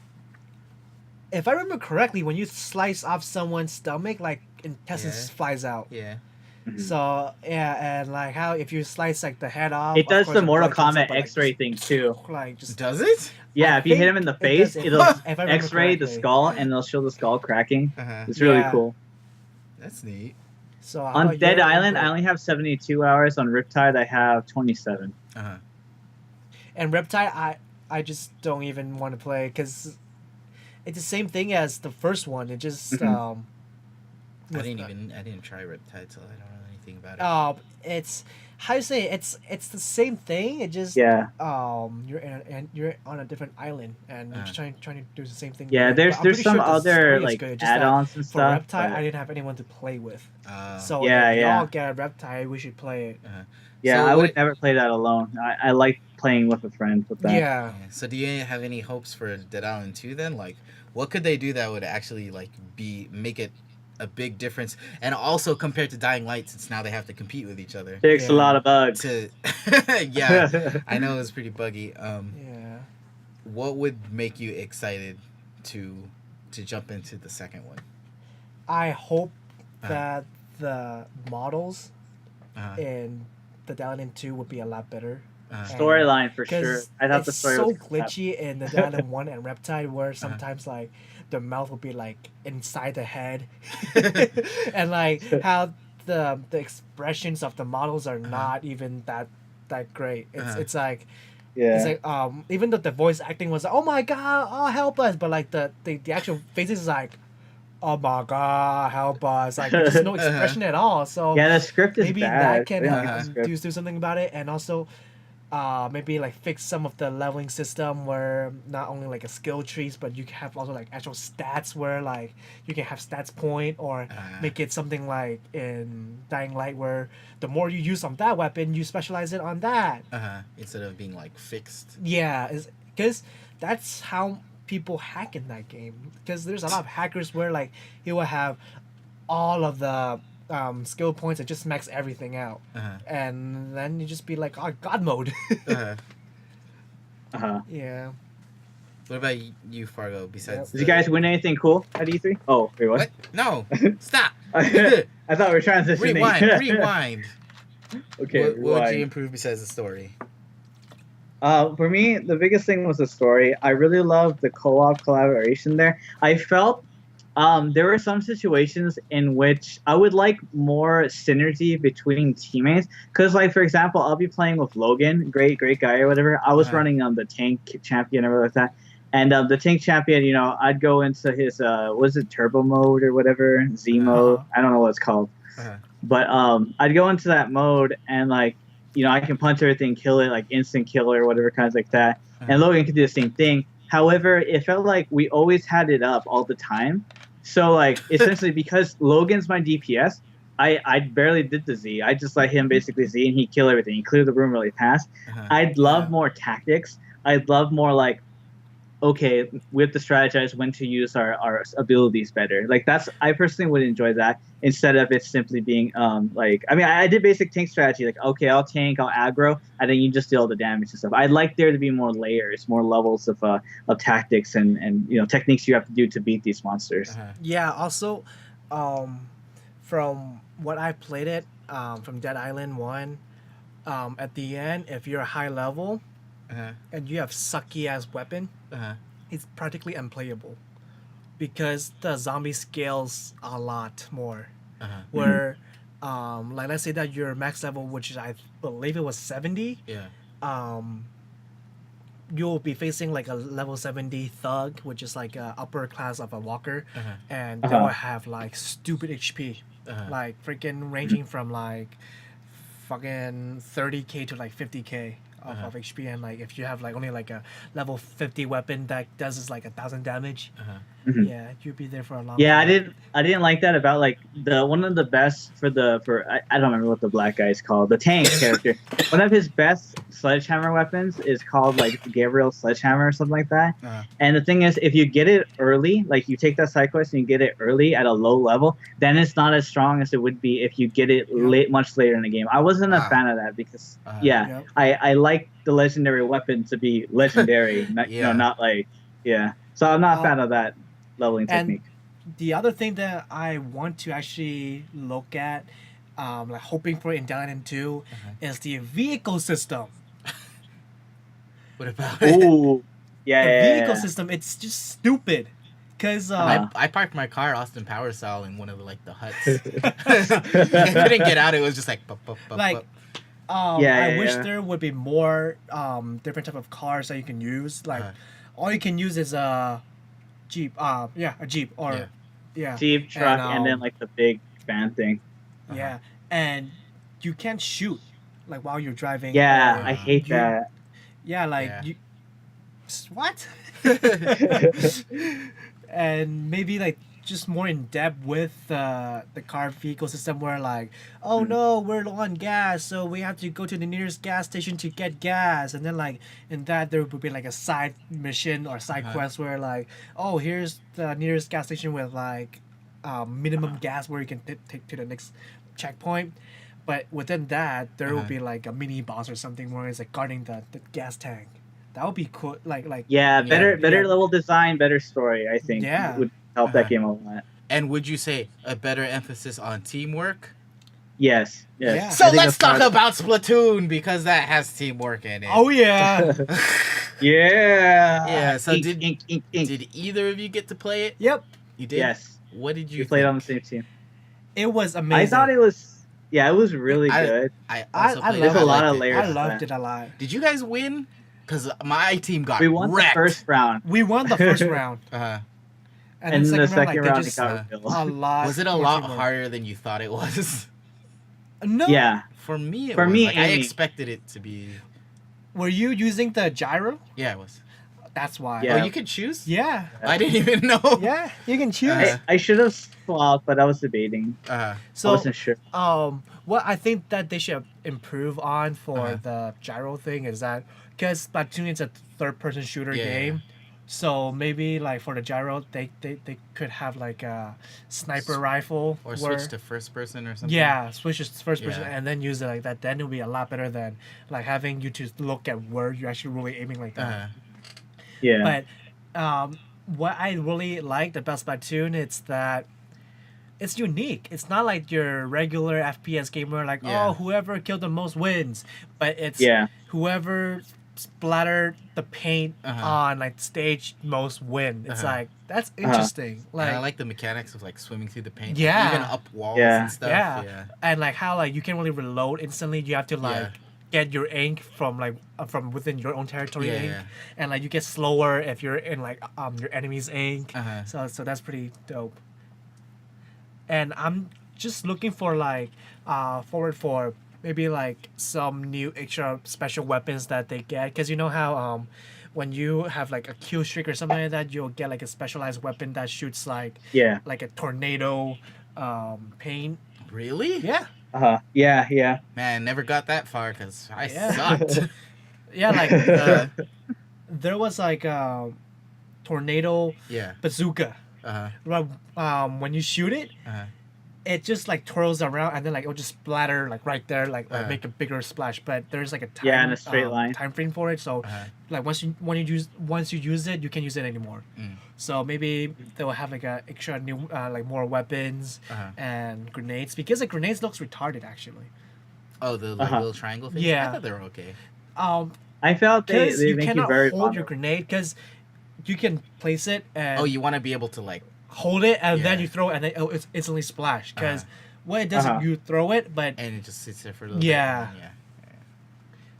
If I remember correctly, when you slice off someone's stomach, like intestines Yeah. flies out. Yeah. So yeah, and like how if you slice like the head off, It of does course the Mortal blood comes out, Kombat but, like, X-ray thing too. Like just Does it? Yeah, I if you hit think him in the it face, does, it'll if I remember X-ray the correctly. skull and it'll show the skull cracking. Uh-huh. It's really Yeah. cool. That's neat. So how On about Dead your Island, input? I only have 72 hours. On Riptide, I have 27. Uh-huh. And Reptile, I just don't even want to play because it's the same thing as the first one. It just Mhm. I didn't try Riptide, so I don't know anything about it. it's how you say it? It's the same thing. It just Yeah, you're on a different island and you're just trying to do the same thing. yeah. again. There's But I'm there's pretty some sure the other story is like good. It's just that add-ons and for stuff. Reptile, I but- didn't have anyone to play with. Uh, So Yeah, if yeah. y'all get a Reptile, we should play it. Yeah, So I what- would never play that alone. I like playing with a friend with that. Yeah. So do you have any hopes for Dead Island 2 then? Like, what could they do that would actually like make it a big difference? And also compared to Dying Light, since now they have to compete with each other. Fix a Yeah. lot of bugs. To yeah, I know it's pretty buggy. Yeah. What would make you excited to jump into the second one? I hope Uh-huh. that the models Uh-huh. in the Island 2 would be a lot better. Storyline for sure. Because I thought the it's story so was crap. glitchy in the Island 1 and Reptile where sometimes like the mouth will be like inside the head and like how the expressions of the models are not even that great. It's like Yeah. it's like even though the voice acting was like, oh my god, oh help us, but like the actual faces is like, oh my god, help us, like there's no expression at all. So Yeah, the script is maybe bad. that can They don't like the script. do something about it, and also maybe like fix some of the leveling system where not only like a skill trees, but you can have also like actual stats where like you can have stats point or make it something like in Dying Light where the more you use on that weapon, you specialize it on that. Instead of being like fixed. Yeah, because that's how people hack in that game. Because there's a lot of hackers where like he will have all of the skill points and just max everything out, and then you just be like, oh, God mode. Yeah. What about you, Fargo? Besides, Did you guys win anything cool at E3? Oh, wait, what? What? No, stop. I thought we were transitioning. Rewind. Okay, What would rewind. you improve besides the story? For me, the biggest thing was the story. I really loved the co-op collaboration there. I felt there were some situations in which I would like more synergy between teammates. Because, like, for example, I'll be playing with Logan, great guy or whatever. I was running the tank champion or whatever like that. And the tank champion, you know, I'd go into his, was it turbo mode or whatever? Z mode? I don't know what it's called. But I'd go into that mode and, like, you know, I can punch everything, kill it, like instant kill or whatever kinds like that. And Logan could do the same thing. However, it felt like we always had it up all the time. So, like, essentially, because Logan's my DPS, I barely did the Z. I just let him basically Z and he'd kill everything. He cleared the room really fast. I'd love more tactics. I'd love more, like, okay, we have to strategize when to use our abilities better. Like that's I personally would enjoy that instead of it simply being like I mean I did basic tank strategy like okay I'll tank I'll aggro and then you just deal the damage and stuff. I'd like there to be more layers, more levels of tactics and techniques you have to do to beat these monsters. Uh-huh. Yeah. Also, um, from what I played it, from Dead Island 1, at the end, if you're a high level Uh-huh. and you have sucky ass weapon, Uh-huh. it's practically unplayable because the zombie scales a lot more. Uh-huh. Where, like let's say that your max level, which is I believe it was 70, Yeah. um, you'll be facing like a level 70 thug, which is like a upper class of a walker, Uh-huh. and Uh-huh. they will have like stupid HP, Uh-huh. like freaking ranging from like fucking 30k to like 50k Uh-huh. of HP, and like if you have like only like a level 50 weapon that does is like 1,000 damage, Uh-huh. Mhm. yeah, you'd be there for a long Yeah, time. I didn't like that about like the one of the best for I don't remember what the black guy is called. The tank character. One of his best sledgehammer weapons is called like Gabriel Sledgehammer or something like that. Uh-huh. And the thing is if you get it early, like you take that side quest and you get it early at a low level, then it's not as strong as it would be if you get it much later in the game. I wasn't a Wow. fan of that because Uh-huh. Yep. I like the legendary weapon to be legendary, not, Yeah. not like So I'm not a Uh, fan of that leveling and technique. the other thing that I want to actually look at, like hoping for in Dead Island 2, is the vehicle system. What about it? Ooh, yeah, The yeah, vehicle yeah. system, it's just stupid. Because I parked my car Austin Power style in one of the huts. I couldn't get out. It was just like bup, bup, bup, like bup. Yeah, I wish yeah. there would be more different type of cars that you can use. Like Uh-huh. all you can use is a Jeep. A Jeep or Yeah. yeah. Jeep truck and then um, like the big fan thing. Yeah, and you can't shoot like while you're driving. Yeah, or I hate you- that. Yeah, like Yeah. you. What? And maybe like just more in depth with the car vehicle system where like, oh no, we're low on gas, so we have to go to the nearest gas station to get gas, and then like in that there would be like a side mission or side Uh-huh. quest where like, oh here's the nearest gas station with like minimum gas where you can take to the next checkpoint. But within that, there will Uh-huh. be like a mini boss or something where it's like guarding the gas tank. That would be cool. Like Yeah, better Yeah. level design, better story. I think Yeah. would help Uh-huh. that game a lot. And would you say a better emphasis on teamwork? Yes, yes. Yeah. I So think let's that's talk part- about Splatoon because that has teamwork in it. oh yeah. Yeah. Yeah, so Ink, did- ink, ink, ink. Did either of you get to play it? Yep. You did. Yes, What did you we played think? on the same team. It was amazing. I thought it was. Yeah, it was really I- good. I I also played it. There's a I lot liked of it. layers. I loved it a lot. Did you guys win? Because my team got We won wrecked. the first round, We won the first round, Uh, and and then the second second round, round they it just got uh, real. a lot. was it a more lot teamwork. harder than you thought it was? No. Yeah, For me, it For was. me, Like, I Amy. expected it to be. Were you using the gyro? Yeah, it was. That's why. Yeah. Oh, you could choose. Yeah. I didn't even know. Yeah. You can choose. Uh, I should have swapped, but I was debating. I So wasn't sure. what I think that they should improve on for Uh-huh. the gyro thing is that because Splatoon is a third-person shooter Yeah, game, so maybe like for the gyro they could have like a sniper rifle Or where- switch to first person or something. yeah, switch to first person Yeah. and then use it like that. Then it'll be a lot better than like having you to look at where you're actually really aiming like that. Uh, Yeah. But what I really liked about Splatoon is that it's unique. It's not like your regular FPS game where like, Yeah. oh, whoever killed the most wins. But it's Yeah. whoever splattered the paint Uh-huh. on like stage most win. It's Uh-huh. like that's interesting. and I like the mechanics of like swimming through the paint. Yeah. Even up walls Yeah. and stuff. Yeah. Yeah. and like how like you can really reload instantly. You have to like Yeah. get your ink from like from within your own territory Yeah, ink, yeah. and like you get slower if you're in like your enemy's ink. Uh-huh. So that's pretty dope. And I'm just looking for like forward for maybe like some new extra special weapons that they get, because you know how when you have like a kill streak or something like that, you'll get like a specialized weapon that shoots like Yeah. a tornado paint. Really? Yeah. Yeah. Yeah. Man, never got that far because I Yeah. sucked. Yeah, like there was like tornado Yeah. bazooka. When you shoot it, it just like twirls around and then like it'll just splatter like right there, like make a bigger splash. But there's like a time in a straight line. time frame for it. So like once you use it, you can't use it anymore. So maybe they will have like a extra new like more weapons and grenades, because the grenades looks retarded actually. Oh, the like little triangle thing. Yeah. I thought they were okay. I felt they You make you cannot very hold your grenade because you can place it and Oh, you want to be able to like hold it and then Yeah. you throw it and then it's instantly splash. Because what it does, you throw it, but and it just sits there for a little Yeah. bit.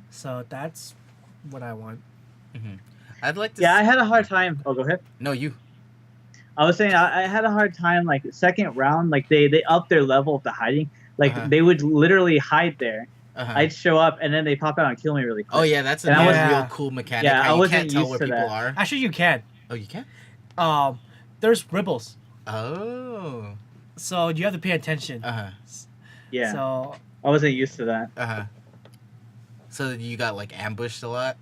so that's what I want. I'd like to. Yeah, I had a hard time. Oh, go ahead. No, you. I was saying I had a hard time, like, second round, like, they upped their level of the hiding. Like, they would literally hide there. I'd show up, and then they pop out and kill me really quick. Oh yeah, that's And I another wasn't- real cool mechanic. Yeah, how I you wasn't can't tell used where to people that. are. Actually, you can. Oh, you can. There's ripples, Oh. so you have to pay attention. Yeah, So I wasn't used to that. So you got like ambushed a lot.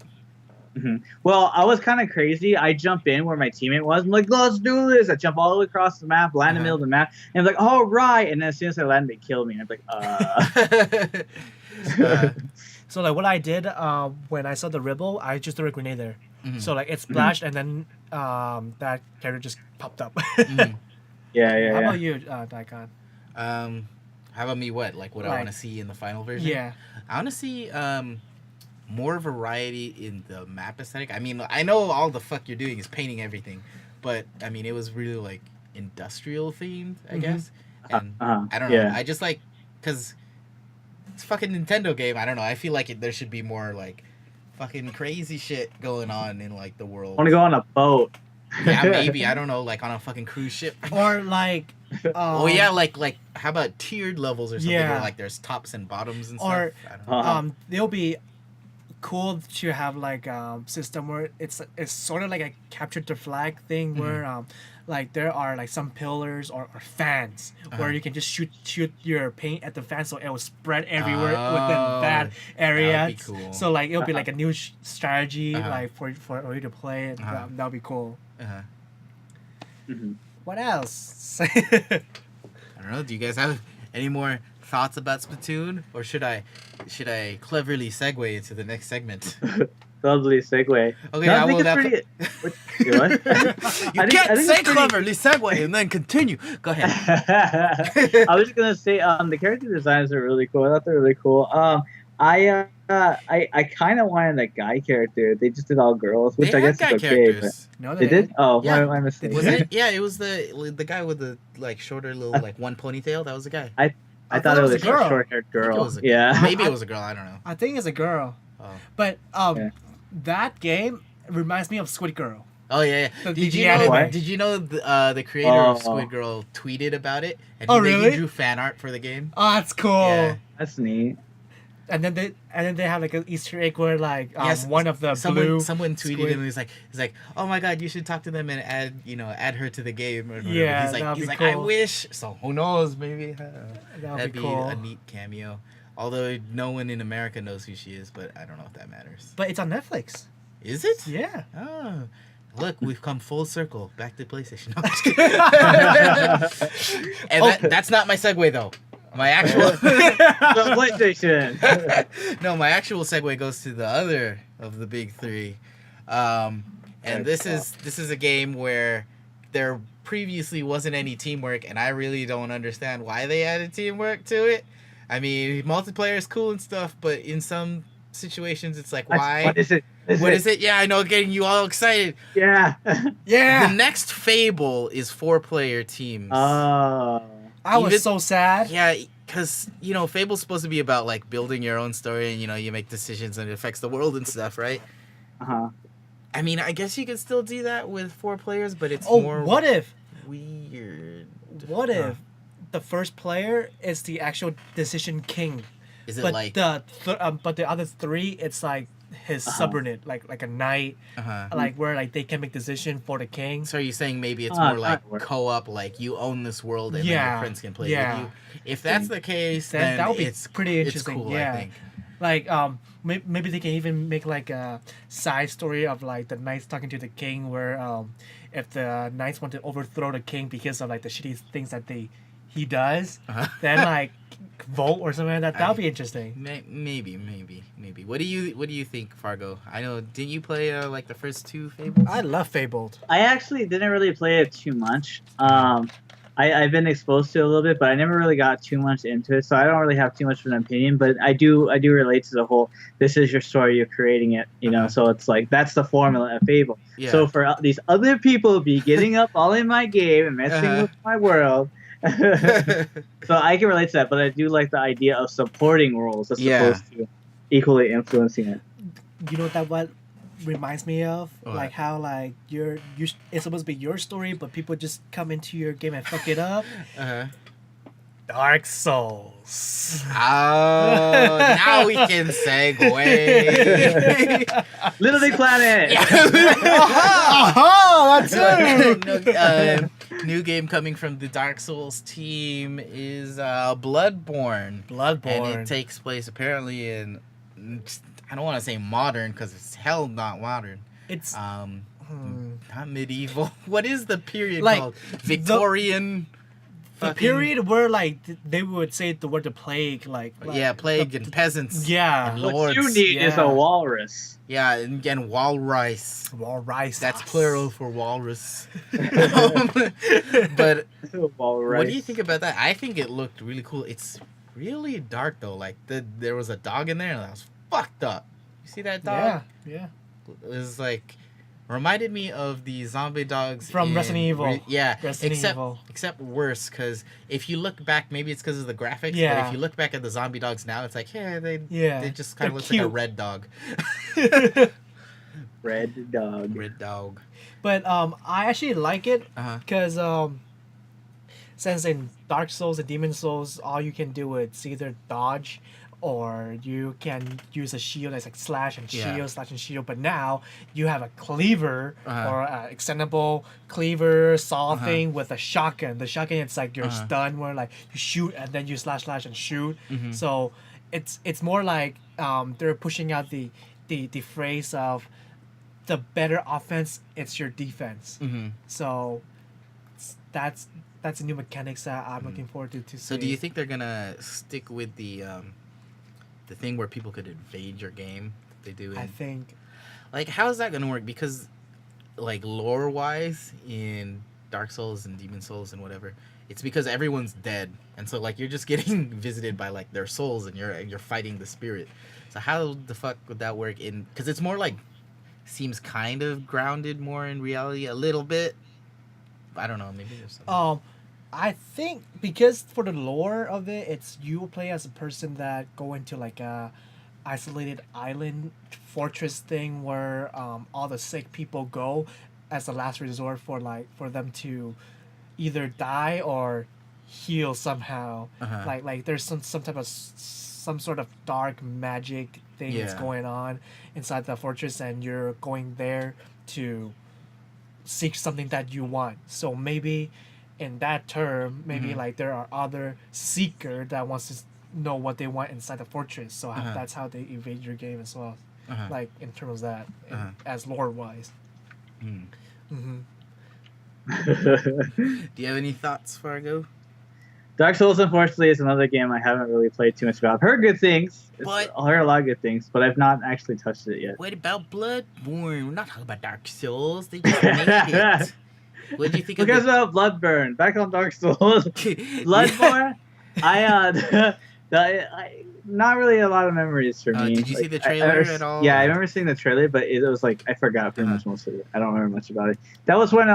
Well, I was kind of crazy. I jump in where my teammate was. I'm like, let's do this. I jump all the way across the map, land in the middle of the map, and I'm like, all right. And then as soon as I land, they kill me. And I'm like, so like what I did when I saw the ripple, I just threw a grenade there. So like it splashed and then that character just popped up. yeah. How about you, Daikon? How about me? What I want to see in the final version? Yeah. I want to see more variety in the map aesthetic. I mean, I know all the fuck you're doing is painting everything, but I mean, it was really like industrial themed, I guess. And I don't know. Yeah. I just like, cause it's a fucking Nintendo game. I don't know. I feel like there should be more like fucking crazy shit going on in like the world. I want to go on a boat. Yeah, maybe. I don't know. Like on a fucking cruise ship. Or like Oh yeah, like how about tiered levels or something Yeah. where like there's tops and bottoms and Or, stuff. I don't know. they'll be cool to have like system where it's sort of like a capture the flag thing where like there are like some pillars or fans where you can just shoot your paint at the fan so it will spread everywhere within that area. That would be cool. So like it'll be like a new strategy like for you to play it. That'll be cool. What else? I don't know. Do you guys have any more thoughts about Splatoon, or should I cleverly segue into the next segment? Lovely segue. Okay, No, I I think will. it's pretty. What? You I think can't it's say pretty- cleverly segue and then continue. Go ahead. I was just gonna say, the character designs are really cool. I thought they were really cool. I kind of wanted a guy character. They just did all girls, which They I had guess is guy okay. characters. No, But they did? Oh, Yeah. my mistake. Was it? Yeah, it was the guy with the like shorter little like one ponytail. That was the guy. I thought it was a girl. short-haired I think it girl. was a- Yeah. Maybe it was a girl. I don't know. I think it's a girl. Oh. But Yeah. that game reminds me of Squid Girl. Oh yeah. The- Did the you know? anime. Did you know the creator of Oh. Squid Girl tweeted about it? And Oh, he really? drew fan art for the game. Oh, that's cool. Yeah. That's neat. And then they have like an Easter egg where like Yes, one of the blue someone tweeted squid- him. He's like, oh my god, you should talk to them and add her to the game. Or whatever. Yeah, he's that'd be like, cool. I wish. So who knows? Maybe That'd be be cool. a neat cameo. Although no one in America knows who she is, but I don't know if that matters. But it's on Netflix. Is it? Yeah. Oh, look, we've come full circle back to PlayStation. No, I'm just kidding. And that's not my segue though. My actual The PlayStation. no, my actual segue goes to the other of the big three, and this is a game where there previously wasn't any teamwork, and I really don't understand why they added teamwork to it. I mean, multiplayer is cool and stuff, but in some situations, it's like, why? What is it? What is it? Yeah, I know, getting you all excited. Yeah. Yeah. The next Fable is 4-player teams. Oh. I was even- so sad. Yeah, because, Fable's supposed to be about, like, building your own story and, you make decisions and it affects the world and stuff, right? Uh-huh. I mean, I guess you could still do that with 4 players, but it's Oh, more what if weird. the first player is the actual decision king, Is it but like... but the other 3 it's like his subordinate, like a knight, like where like they can make decision for the king. So are you saying maybe it's Ah, more like that works. co-op, like you own this world and then Yeah, your friends can play yeah. with you? If that's the case, then That would be it's pretty it's interesting. cool, Yeah. I think. Like maybe they can even make like a side story of like the knights talking to the king, where if the knights want to overthrow the king because of like the shitty things that he does, then like vote or something like that. That would be interesting. Maybe. What do you think, Fargo? I know. Didn't you play like the first two Fables? I love Fabled. I actually didn't really play it too much. I've been exposed to it a little bit, but I never really got too much into it, so I don't really have too much of an opinion. But I do relate to the whole. This is your story. You're creating it. So it's like that's the formula of Fable. Yeah. So for these other people be getting up all in my game and messing with my world. So I can relate to that, but I do like the idea of supporting roles as opposed to equally influencing it. You know what reminds me of? What? Like how like it's supposed to be your story, but people just come into your game and fuck it up. Dark Souls. Oh, now we can segue. Little Big Planet. That's it. New game coming from the Dark Souls team is Bloodborne. And it takes place apparently in, I don't want to say modern because it's hell not modern. It's not medieval. What is the period like called? Victorian. The period where like they would say the word the plague, like plague and peasants. Yeah. and What lords. you need is a walrus. Yeah, and again, walrus. Walrus. That's plural for walrus. But Walrus. what do you think about that? I think it looked really cool. It's really dark though. Like there was a dog in there and that was fucked up. You see that dog? Yeah. It was like reminded me of the zombie dogs From Resident Evil. Resident Evil. Except worse, because if you look back, maybe it's because of the graphics. Yeah. But if you look back at the zombie dogs now, it's like, they just kind of look cute. like a red dog. Red dog. Red dog. But I actually like it because since in Dark Souls and Demon Souls, all you can do is either dodge or you can use a shield that's like slash and shield. But now you have a cleaver or an extendable cleaver saw thing with a shotgun. The shotgun, it's like your stun where like you shoot and then you slash and shoot. So it's more like they're pushing out the phrase of the better offense, it's your defense. So that's a new mechanics that I'm looking forward to see. So do you think they're gonna stick with the thing where people could invade your game? They do. I think. Like, how is that gonna work? Because, like, lore wise, in Dark Souls and Demon Souls and whatever, it's because everyone's dead, and so like you're just getting visited by like their souls, and you're fighting the spirit. So how the fuck would that work in? Because it's more like seems kind of grounded more in reality a little bit. I don't know. Maybe there's something. I think because for the lore of it, it's you play as a person that go into like a isolated island fortress thing where all the sick people go as a last resort for them to either die or heal somehow. Like there's some type of some sort of dark magic thing that's going on inside the fortress, and you're going there to seek something that you want. So maybe in that term, maybe like there are other seeker that wants to know what they want inside the fortress. So that's how they evade your game as well. Like in terms of that, as lore wise. Do you have any thoughts, Fargo? Dark Souls, unfortunately, is another game I haven't really played too much about. I've heard good things. I've heard a lot of good things, but I've not actually touched it yet. What about Bloodborne? We're not talking about Dark Souls. They just made it. What do you think because of Bloodborne? Back on Dark Souls. Bloodborne, I not really a lot of memories for me. Did you see the trailer at all? Yeah, I remember seeing the trailer, but it was like I forgot pretty much most of it. I don't remember much about it. That was when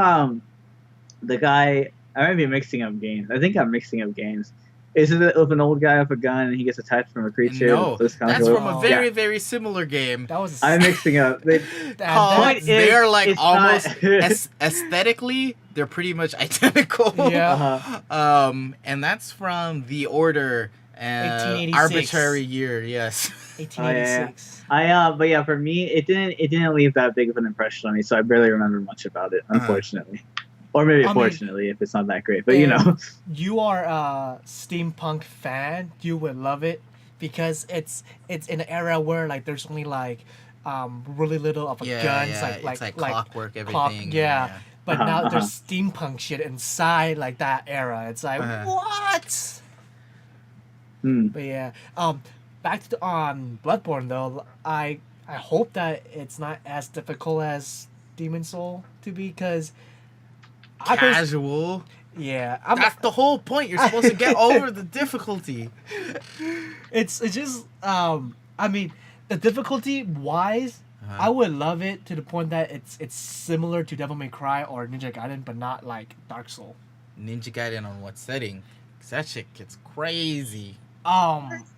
the guy, I might be mixing up games. I think I'm mixing up games. Is it of an old guy with a gun and he gets attacked from a creature? No, that's from a very, very similar game. That was. I'm mixing up. They are like almost aesthetically, they're pretty much identical. Yeah. And that's from The Order. 1886. Arbitrary year, yes. 1886. But yeah, for me, it didn't leave that big of an impression on me, so I barely remember much about it, unfortunately. Or maybe fortunately, if it's not that great. But you know. You are a steampunk fan. You would love it. because it's in an era where like there's only like really little of a Yeah, guns yeah. It's like clockwork, everything. yeah. But Uh-huh, now uh-huh. there's steampunk shit inside like that era. It's like what? Hmm. But yeah, back to Bloodborne though. I hope that it's not as difficult as Demon Soul to be, because Casual. yeah, That's the whole point. You're supposed to get over the difficulty. it's just I mean, the difficulty wise, Uh-huh. I would love it to the point that it's similar to Devil May Cry or Ninja Gaiden, but not like Dark Soul. Ninja Gaiden on what setting? 'Cause that shit gets crazy.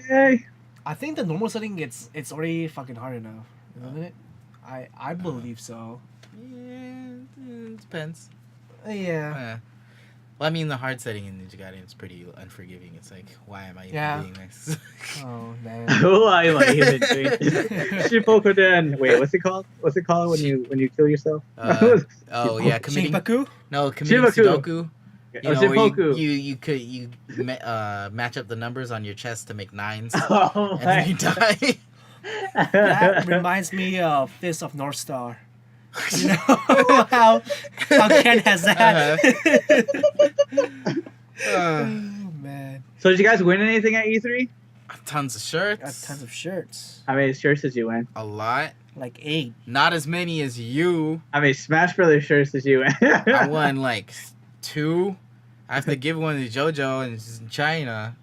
Hey. I think the normal setting it's already fucking hard enough, isn't it? I believe so. Yeah, it depends. Yeah. Well, I mean, the hard setting in Ninja Gaiden is pretty unforgiving. It's like, why am I even being nice? Oh man. Why am I even doing this? Shippokoden. Wait, what's it called? What's it called when you kill yourself? Oh yeah, committing Shinpaku? committing Shibaku. Sudoku. Oh, Where Shippoku. you match up the numbers on your chest to make 9s, Oh and then you my. die. That reminds me of Fist of North Star. You know how Ken has that. Oh man. So did you guys win anything at E3? Tons of Got shirts. tons of shirts. How many shirts did you win? A lot. Like 8. Not as many as you. How many Smash Brothers shirts did you win? I won like 2. I have to give one to JoJo, and it's in China.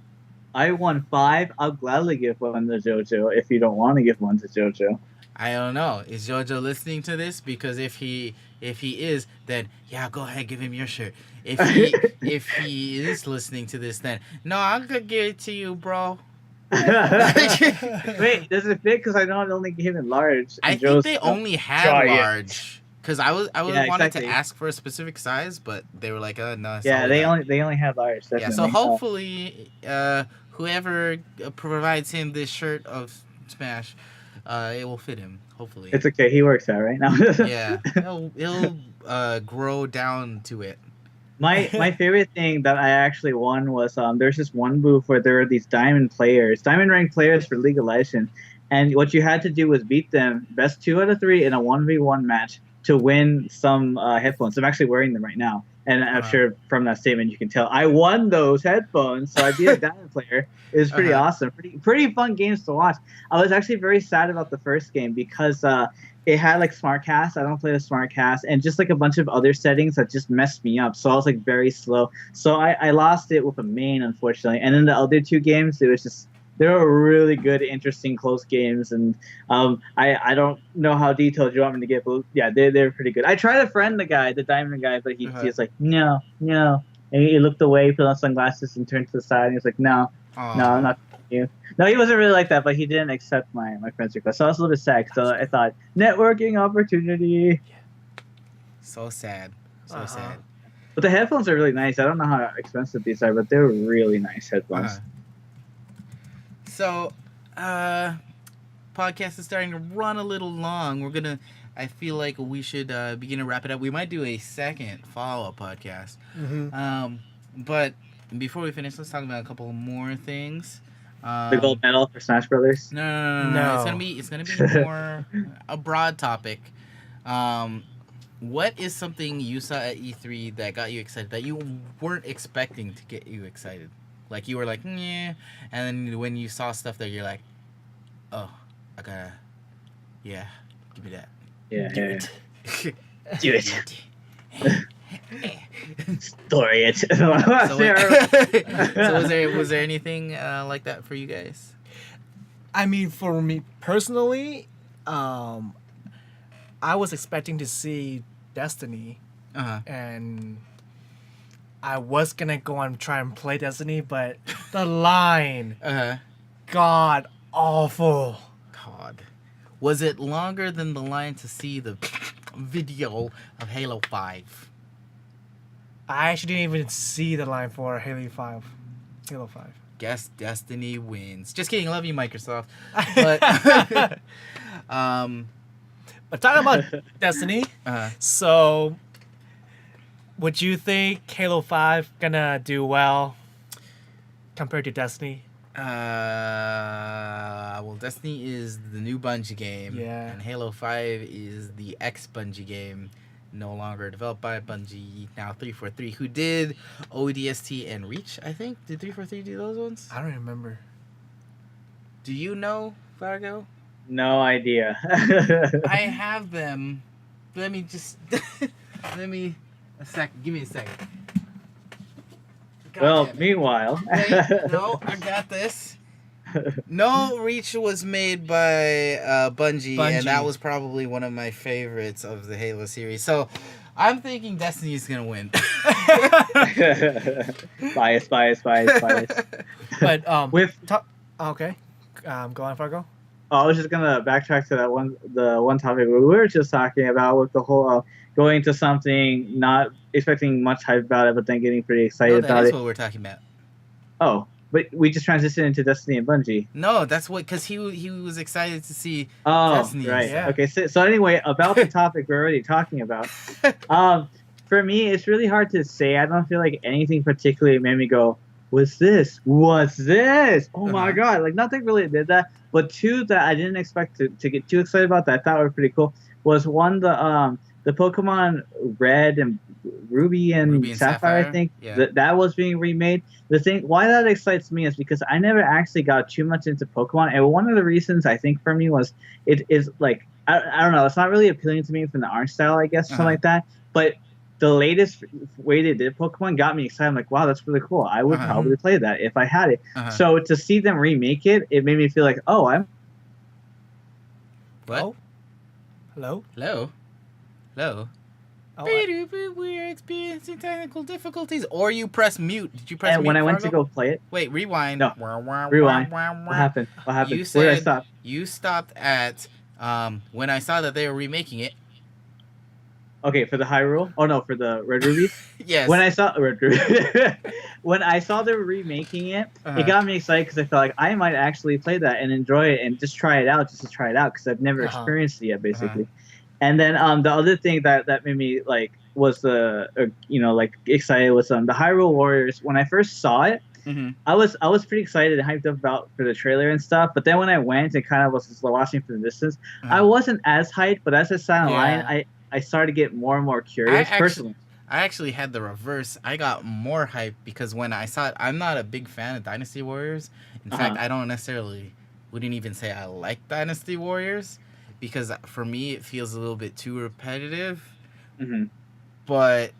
I won 5. I'll gladly give one to JoJo if you don't want to give one to JoJo. I don't know. Is JoJo listening to this? Because if he is, then yeah, go ahead, give him your shirt. If he is listening to this, then no, I'm gonna give it to you, bro. Wait, does it fit? Because I know it only came in large. I and think Joe's they only had giant. large. Because I Yeah, wanted exactly. to ask for a specific size, but they were like, no. It's Yeah, all they that. only had large. Definitely. Yeah, so hopefully, whoever provides him this shirt of Smash, it will fit him. Hopefully. It's okay. He works out right now. Yeah, he'll grow down to it. My favorite thing that I actually won was there's this one booth where there are these diamond ranked players for League of Legends, and what you had to do was beat them best 2 out of 3 in a 1v1 match to win some headphones. I'm actually wearing them right now, and I'm sure from that statement you can tell I won those headphones. So I beat a diamond player. It was pretty awesome, pretty fun games to watch. I was actually very sad about the first game because it had like SmartCast. I don't play the SmartCast, and just like a bunch of other settings that just messed me up. So I was like very slow. So I lost it with a main, unfortunately. And then the other 2 games, it was just they were really good, interesting, close games. And I don't know how detailed you want me to get, but yeah, they're pretty good. I tried to friend the diamond guy, but he's like no. And he looked away, put on sunglasses, and turned to the side. And he was like, no, I'm not you. No, he wasn't really like that, but he didn't accept my friend's request. So I was a little bit sad. So I thought, networking opportunity. So sad. So sad. But the headphones are really nice. I don't know how expensive these are, but they're really nice headphones. So, podcast is starting to run a little long. I feel like we should begin to wrap it up. We might do a second follow-up podcast. Mm-hmm. But before we finish, let's talk about a couple more things. The gold medal for Smash Brothers. No. It's gonna be more a broad topic. What is something you saw at E3 that got you excited that you weren't expecting to get you excited? Like you were like, yeah, and then when you saw stuff there, you're like, oh, I gotta, yeah, give me that. Yeah. Do it. Do it. Story it. So was there anything like that for you guys? I mean, for me personally, I was expecting to see Destiny, and I was gonna go and try and play Destiny, but the line, god awful. God, was it longer than the line to see the video of Halo 5? I actually didn't even see the line for Halo 5. Guess Destiny wins. Just kidding. I love you, Microsoft. But But talking about Destiny, so would you think Halo 5 gonna do well compared to Destiny? Well, Destiny is the new Bungie game. Yeah. And Halo 5 is the ex Bungie game. No longer developed by Bungie. Now 343, who did ODST and Reach, I think. Did 343 do those ones? I don't remember. Do you know, Fargo? No idea. I have them. Let me just. Give me a second. God Well, damn it. meanwhile. Wait, no, I got this. No, Reach was made by Bungie, and that Bungie. was probably one of my favorites of the Halo series. So, I'm thinking Destiny is gonna win. bias. But With okay, go on, Fargo. I was just gonna backtrack to the one topic we were just talking about with the whole going to something not expecting much hype about it, but then getting pretty excited No, that about is it. what we're talking about. Oh, but we just transitioned into Destiny and Bungie. No, that's what, because he was excited to see Oh, Destiny. right. Yeah. Okay. So anyway, about the topic we're already talking about. For me, it's really hard to say. I don't feel like anything particularly made me go, "What's this? What's this? Oh my Uh-huh. god!" Like nothing really did that. But two that I didn't expect to get too excited about that I thought were pretty cool was one the Pokemon Red and Ruby and Sapphire. I think Yeah. that was being remade. The thing why that excites me is because I never actually got too much into Pokemon, and one of the reasons I think for me was it is like I don't know, it's not really appealing to me from the art style, I guess, something like that. But the latest way they did Pokemon got me excited. I'm like, wow, that's really cool. I would probably play that if I had it. So to see them remake it, it made me feel like, oh, I'm. What? Oh. Hello. Hello. Oh, We're experiencing technical difficulties. Or you press mute. Did you press And mute? when I went to Fargo? go play it, Wait, rewind. No. Rewind. What happened? What happened? You Where did I said stop? you stopped at when I saw that they were remaking it. Okay, for the Hyrule. Oh no, for the Red Rubies. Yes. When I saw Red Ruby, when I saw they were remaking it, it got me excited because I felt like I might actually play that and enjoy it and just try it out, just to try it out because I've never experienced it yet, basically. And then the other thing that made me like was like excited was the Hyrule Warriors. When I first saw it, I was pretty excited and hyped up about for the trailer and stuff. But then when I went and kind of was just watching from the distance, I wasn't as hyped. But as I sat in line, I started to get more and more curious personally. I actually had the reverse. I got more hype because when I saw it, I'm not a big fan of Dynasty Warriors. In fact, I wouldn't even say I like Dynasty Warriors because for me it feels a little bit too repetitive. But,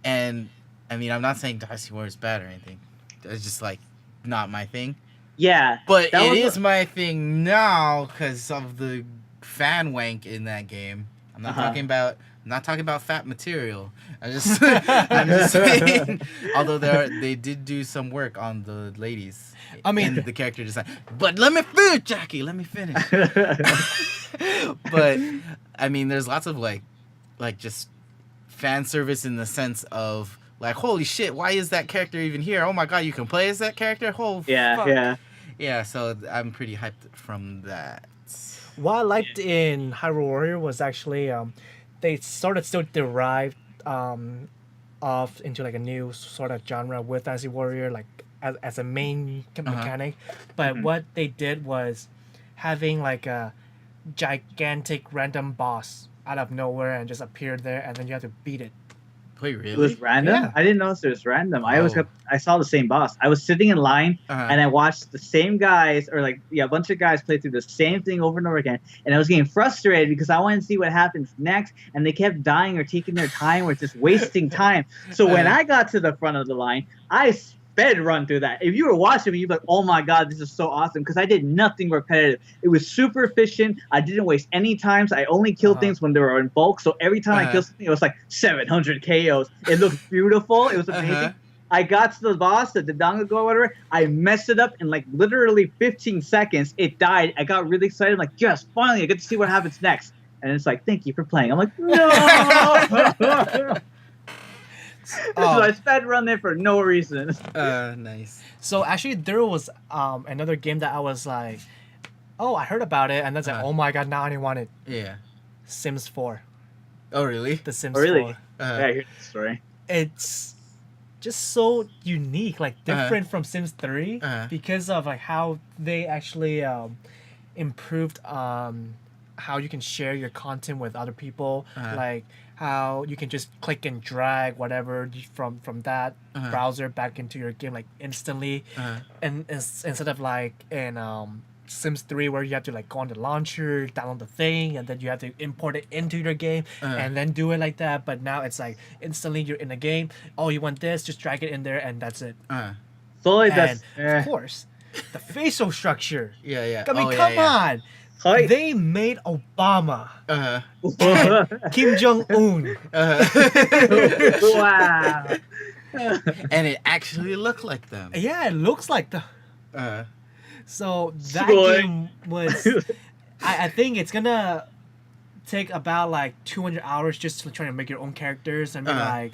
and I mean, I'm not saying Dynasty Warriors is bad or anything. It's just like not my thing. Yeah, but it is my thing now because of the fan wank in that game. I'm not talking about. I'm not talking about fat material. I'm just saying. Although they did do some work on the ladies. I mean, in the character design. But let me finish, Jackie. Let me finish. But I mean, there's lots of like just fan service in the sense of like, holy shit, why is that character even here? Oh my god, you can play as that character. Fuck. Yeah. So I'm pretty hyped from that. What I liked in Hyrule Warrior was actually they sort of still derived off into like a new sort of genre with Dynasty Warrior like as a main mechanic, but what they did was having like a gigantic random boss out of nowhere and just appeared there, and then you have to beat it. Wait, really? It was random? Yeah. I didn't notice it was random. I saw the same boss. I was sitting in line and I watched the same guys or a bunch of guys play through the same thing over and over again. And I was getting frustrated because I wanted to see what happens next. And they kept dying or taking their time or just wasting time. So when I got to the front of the line, I sped run through that. If you were watching me, you'd be like, oh my god, this is so awesome, because I did nothing repetitive. It was super efficient. I didn't waste any times. I only killed things when they were in bulk, so every time I killed something, it was like 700 KOs. It looked beautiful. It was amazing. I got to the boss, the Dodongo or whatever. I messed it up in like literally 15 seconds. It died. I got really excited. I'm like, yes, finally, I get to see what happens next. And it's like, thank you for playing. I'm like, no. So I sped run there for no reason. Nice. So actually, there was another game that I was like, oh, I heard about it, and then it's like, oh my god, now I want it. Yeah. Sims 4. Oh really? The Sims Oh, really? 4. Yeah, I heard the story. It's just so unique, like different from Sims 3 because of like how they actually improved how you can share your content with other people, like how you can just click and drag whatever from that browser back into your game like instantly, and instead of like in Sims 3 where you have to like go on the launcher, download the thing, and then you have to import it into your game and then do it like that. But now it's like instantly you're in the game. Oh, you want this? Just drag it in there and that's it. So like And that's of course, the facial structure. Yeah. I mean, Oh, come yeah. on. Hi. They made Obama, Kim Jong Un. Wow. And it actually looked like them. Yeah, it looks like the. So that Boy. game was. I think it's gonna take about like 200 hours just to try to make your own characters and be like,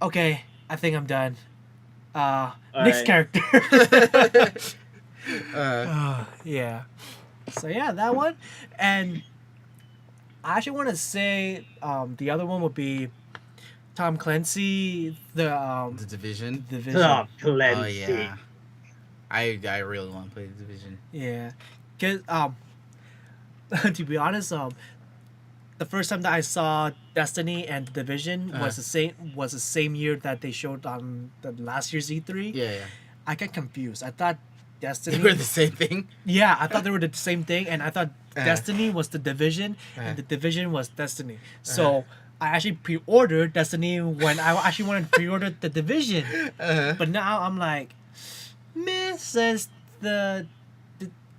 okay, I think I'm done. Next character. Yeah. So yeah, that one, and I actually want to say the other one would be Tom Clancy, the Division. Division. Oh, Clancy. Oh yeah. I really want to play the Division. Yeah, cause to be honest, the first time that I saw Destiny and the Division was the same year that they showed on the last year's E3. Yeah. I got confused. I thought Destiny They were the same thing. Yeah, I thought they were the same thing, and I thought Destiny was the Division, and the Division was Destiny. So I actually pre-ordered Destiny when I actually wanted to pre-order the Division. But now I'm like, meh, since the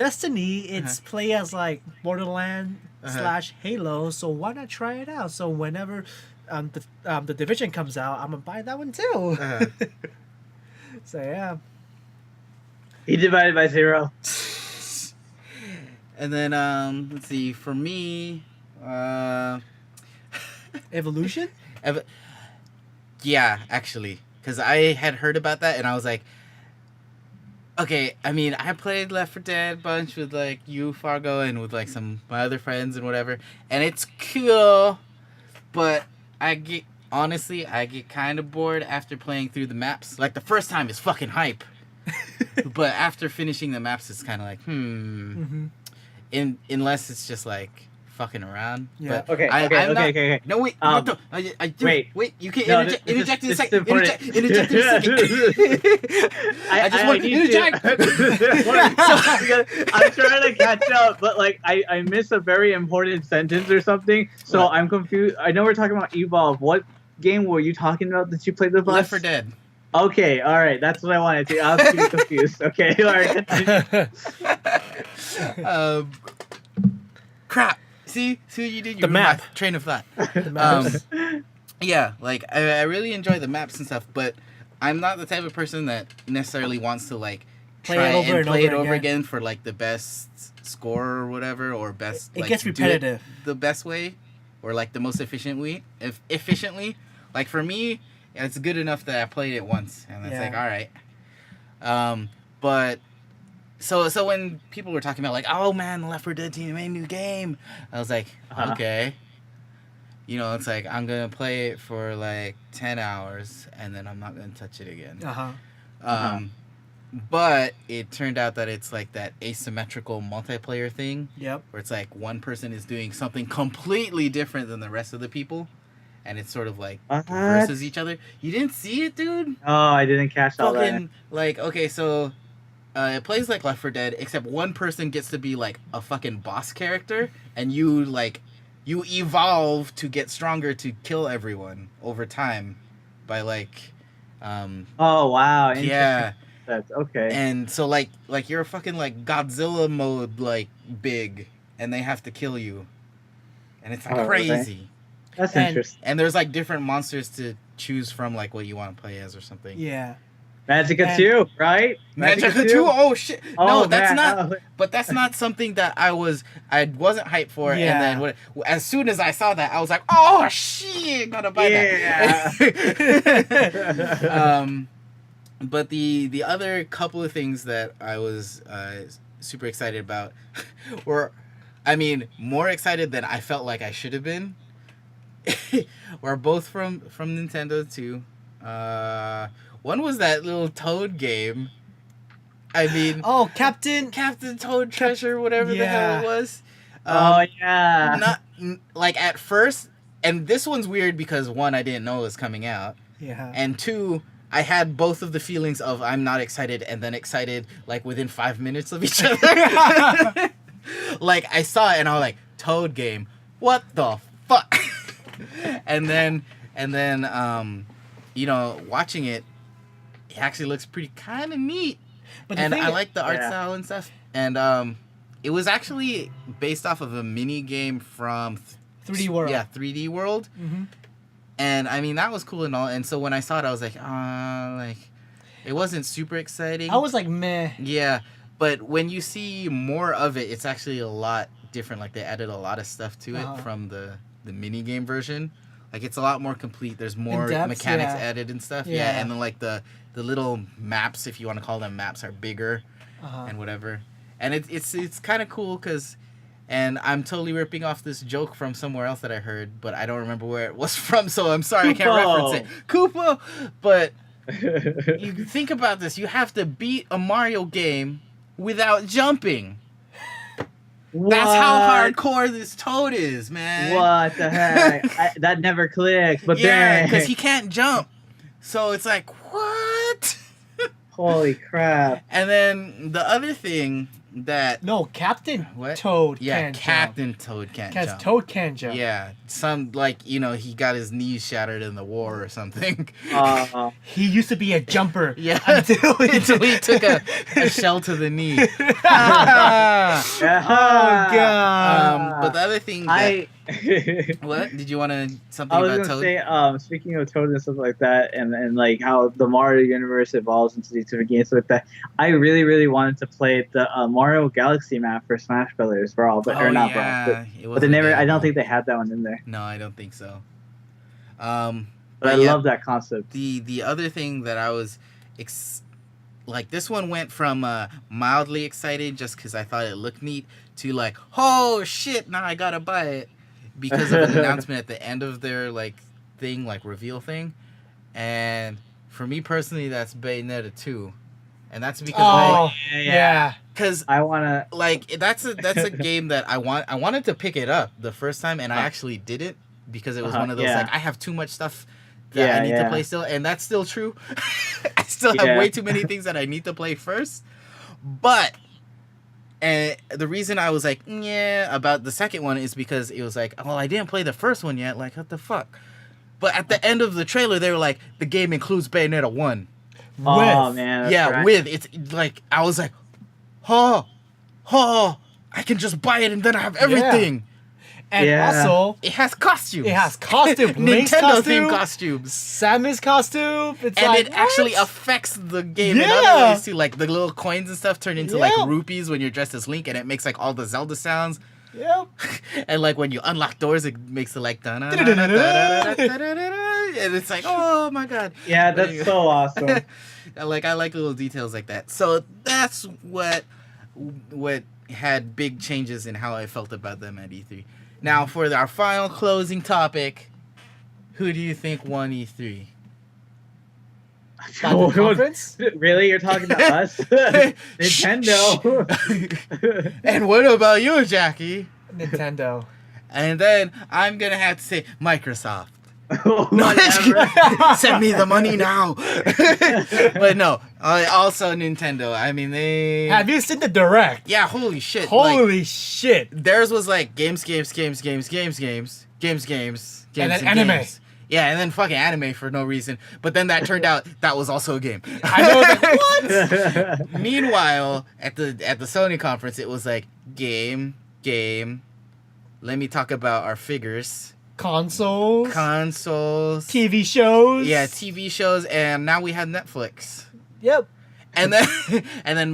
Destiny, it's play as like Borderland / Halo, so why not try it out? So whenever the Division comes out, I'm gonna buy that one too. So yeah. He divided by 0. And then let's see. For me, Evolution? Yeah, actually, because I had heard about that and I was like, okay. I mean, I played Left 4 Dead a bunch with like you, Fargo, and with like some my other friends and whatever, and it's cool, but I get kind of bored after playing through the maps. Like the first time is fucking hype. But after finishing the maps, it's kind of like, unless it's just like fucking around. Yeah. But Okay. I'm not- Okay. No, wait. Um, no, wait. You can No, interject this in a is second. important. Interject in a second. I just want to need interject. I'm trying to catch up, but like I missed a very important sentence or something, so What? I'm confused. I know we're talking about Evolve. What game were you talking about that you played with us? Left 4 Dead. Okay, all right, that's what I wanted to. I was getting confused. Okay, all right. Crap. See what you did? You The ruined my map. train of thought. The maps. Yeah, like I really enjoy the maps and stuff, but I'm not the type of person that necessarily wants to like Play try it over and and play it over over again. again for like the best score or whatever, or best. It like, gets do repetitive. the best way, or like the most efficiently. Like for me, it's good enough that I played it once, and it's like, all right. But so when people were talking about like, oh man, the Left 4 Dead team made a new game, I was like, okay. You know, it's like I'm gonna play it for like 10 hours, and then I'm not gonna touch it again. But it turned out that it's like that asymmetrical multiplayer thing. Yep. Where it's like one person is doing something completely different than the rest of the people, and it's sort of like versus each other. You didn't see it, dude? Oh, I didn't catch all that. Fucking like, okay, so it plays like Left 4 Dead, except one person gets to be like a fucking boss character, and you evolve to get stronger to kill everyone over time by like Oh wow! yeah. That's okay. And so like you're a fucking like Godzilla mode like big, and they have to kill you, and it's like crazy. That's interesting. And there's like different monsters to choose from, like what you want to play as or something. Yeah. Magicka 2, right? Magicka 2? Oh shit! Oh, no, that's man. not. But that's not something that I wasn't hyped for. Yeah. And then as soon as I saw that, I was like, oh shit, gotta buy that. But the other couple of things that I was super excited about were, I mean, more excited than I felt like I should have been, were both from Nintendo too. One was that little Toad game. I mean, Oh, Captain. Captain Toad Treasure, whatever the hell it was. Oh yeah. Like at first, and this one's weird because one, I didn't know it was coming out, Yeah. and two, I had both of the feelings of I'm not excited and then excited like within 5 minutes of each other. Like I saw it and I was like, Toad game, what the fuck? and then you know, watching it actually looks pretty kind of neat. But And I like the art Yeah. style and stuff. And it was actually based off of a mini game from 3D World. Yeah, 3D World. Mm-hmm. And I mean that was cool and all. And so when I saw it, I was like, like it wasn't super exciting. I was like, meh. Yeah, but when you see more of it, it's actually a lot different. Like they added a lot of stuff to it from the mini game version. Like it's a lot more complete. There's more In-depth, mechanics yeah. added and stuff. Yeah. Yeah, and then like the little maps, if you want to call them maps, are bigger and whatever. And it's kind of cool because, and I'm totally ripping off this joke from somewhere else that I heard, but I don't remember where it was from, so I'm sorry I can't reference it. Koopa, but you think about this, you have to beat a Mario game without jumping. That's how hardcore this Toad is, man. What the heck? That never clicked. But Yeah, dang. because he can't jump. So it's like, what? Holy crap. And then the other thing that... No, Captain What? Toad Yeah, can't Captain Toad can't jump. jump. Toad can't jump. Yeah, some, like, you know, he got his knees shattered in the war or something. He used to be a jumper. Yeah, Until until he took a shell to the knee. Oh, God. But the other thing that... What? Did you want to... Something I was about gonna Toad? say, speaking of Toad and stuff like that, and like how the Mario universe evolves into these different games like that, I really, really wanted to play the Mario Galaxy map for Smash Brothers Brawl, but or not Brawl, but they never. I don't think they had that one in there. No, I don't think so. But I yeah, love that concept. The other thing that I was like, this one went from mildly excited just because I thought it looked neat to like, oh shit, now I gotta buy it, because of an announcement at the end of their like thing, like reveal thing. And for me personally, that's Bayonetta 2, and that's because yeah. because I wanna like that's a game that I wanted to pick it up the first time, and I actually didn't because it was one of those like, I have too much stuff that I need to play still, and that's still true. I still have way too many things that I need to play first. But and the reason I was like, yeah, about the second one is because it was like, well, I didn't play the first one yet. Like, what the fuck? But at the end of the trailer, they were like, the game includes Bayonetta 1. Oh man, that's Yeah, right. with. It's like, I was like, I can just buy it and then I have everything. And also, It has costumes. it has costume. Link's Nintendo costume, themed costumes. Samus costume. It's And like, it actually what? affects the game in Yeah. other ways too. Like the little coins and stuff turn into like Yeah. rupees when you're dressed as Link, and it makes like all the Zelda sounds. Yep. And like when you unlock doors, it makes it like and it's like, oh my god. Yeah, But that's so awesome. I like little details like that. So that's what had big changes in how I felt about them at E3. Now for our final closing topic, who do you think won E3? At the conference? Really, you're talking to us? Nintendo. And what about you, Jackie? Nintendo. And then I'm gonna have to say Microsoft. Whatever. Send me the money now. But no, also Nintendo. I mean, they... Have you seen the direct? Yeah, holy shit. Holy shit. Theirs was like games, and then anime. Yeah, and then fucking anime for no reason. But then that turned out that was also a game. I know, like, what? Meanwhile, at the Sony conference, it was like game. Let me talk about our figures. Consoles. TV shows. Yeah, TV shows, and now we have Netflix. Yep. And then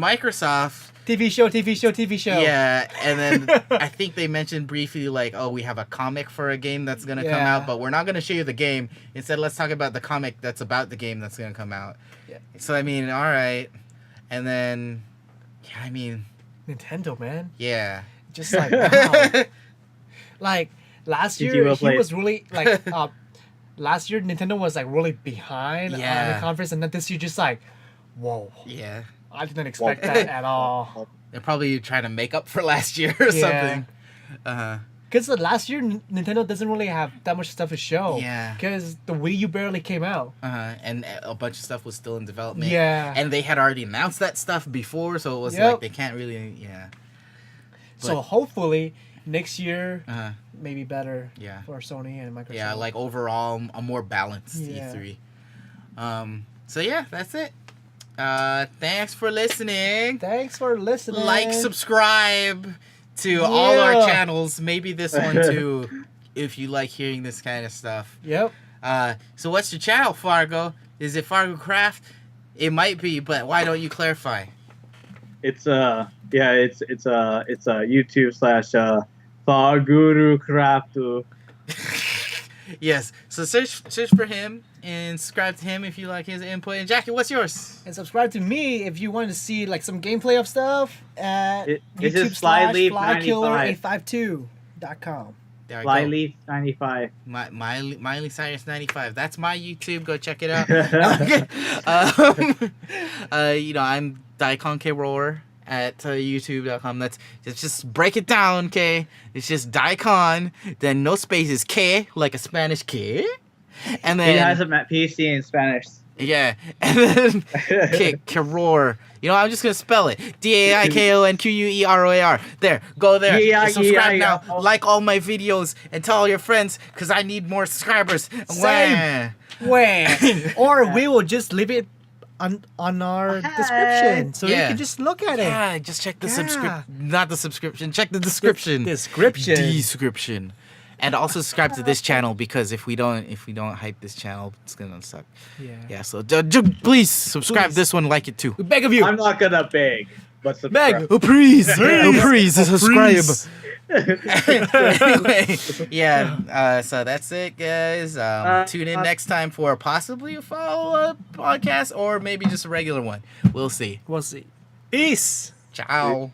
Microsoft. TV show. Yeah, and then I think they mentioned briefly like, oh, we have a comic for a game that's gonna come out, but we're not gonna show you the game. Instead, let's talk about the comic that's about the game that's gonna come out. Yeah. So I mean, all right, and then, yeah, I mean, Nintendo, man. yeah, Just like, wow. Like last GG year, well he played. was really like last year Nintendo was like really behind on Yeah. the conference, and then this year just like, whoa, Yeah. I didn't expect that at all. They're probably trying to make up for last year or something. Because last year Nintendo doesn't really have that much stuff to show. Yeah. Because the Wii U barely came out. And a bunch of stuff was still in development. Yeah. And they had already announced that stuff before, so it was Yep. like they can't really, So hopefully next year Uh-huh. maybe better Yeah. for Sony and Microsoft. Yeah, like overall a more balanced Yeah. E3. So yeah, that's it. Thanks for listening. Thanks for listening. Like, subscribe to all our Yeah. channels. Maybe this one too, if you like hearing this kind of stuff. Yep. So what's your channel, Fargo? Is it Fargo Craft? It might be, but why don't you clarify? It's it's YouTube / Farguru Craftu. Yes. So search for him and subscribe to him if you like his input. And Jackie, what's yours? And subscribe to me if you want to see like some gameplay of stuff at It's YouTube just Flyleaf flykiller852.com. There I go. Flyleaf 95. Miley Cyrus 95. That's my YouTube. Go check it out. I'm Daikon K Roar at youtube.com. That's just break it down, okay? It's just Daikon, then no spaces, K like a Spanish K, and then He has a PC in Spanish. yeah, and then K Roar. I'm just gonna spell it DAIKONQUEROAR. There, go there. Yeah, And subscribe yeah. now. Like all my videos and tell all your friends because I need more subscribers. Same. Where? Or we will just leave it on our description so you Yeah. can just look at it. Yeah, just check the Yeah. subscription. Not the subscription. Check the description. Description. Description. And also subscribe to this channel because if we don't hype this channel, it's gonna suck. Yeah. So please subscribe Please. this one, like it too. We beg of you. I'm not gonna beg, but subscribe. Beg. Oh please, subscribe. Please. Anyway, yeah. So that's it, guys. Tune in next time for possibly a follow-up podcast or maybe just a regular one. We'll see. We'll see. Peace. Ciao.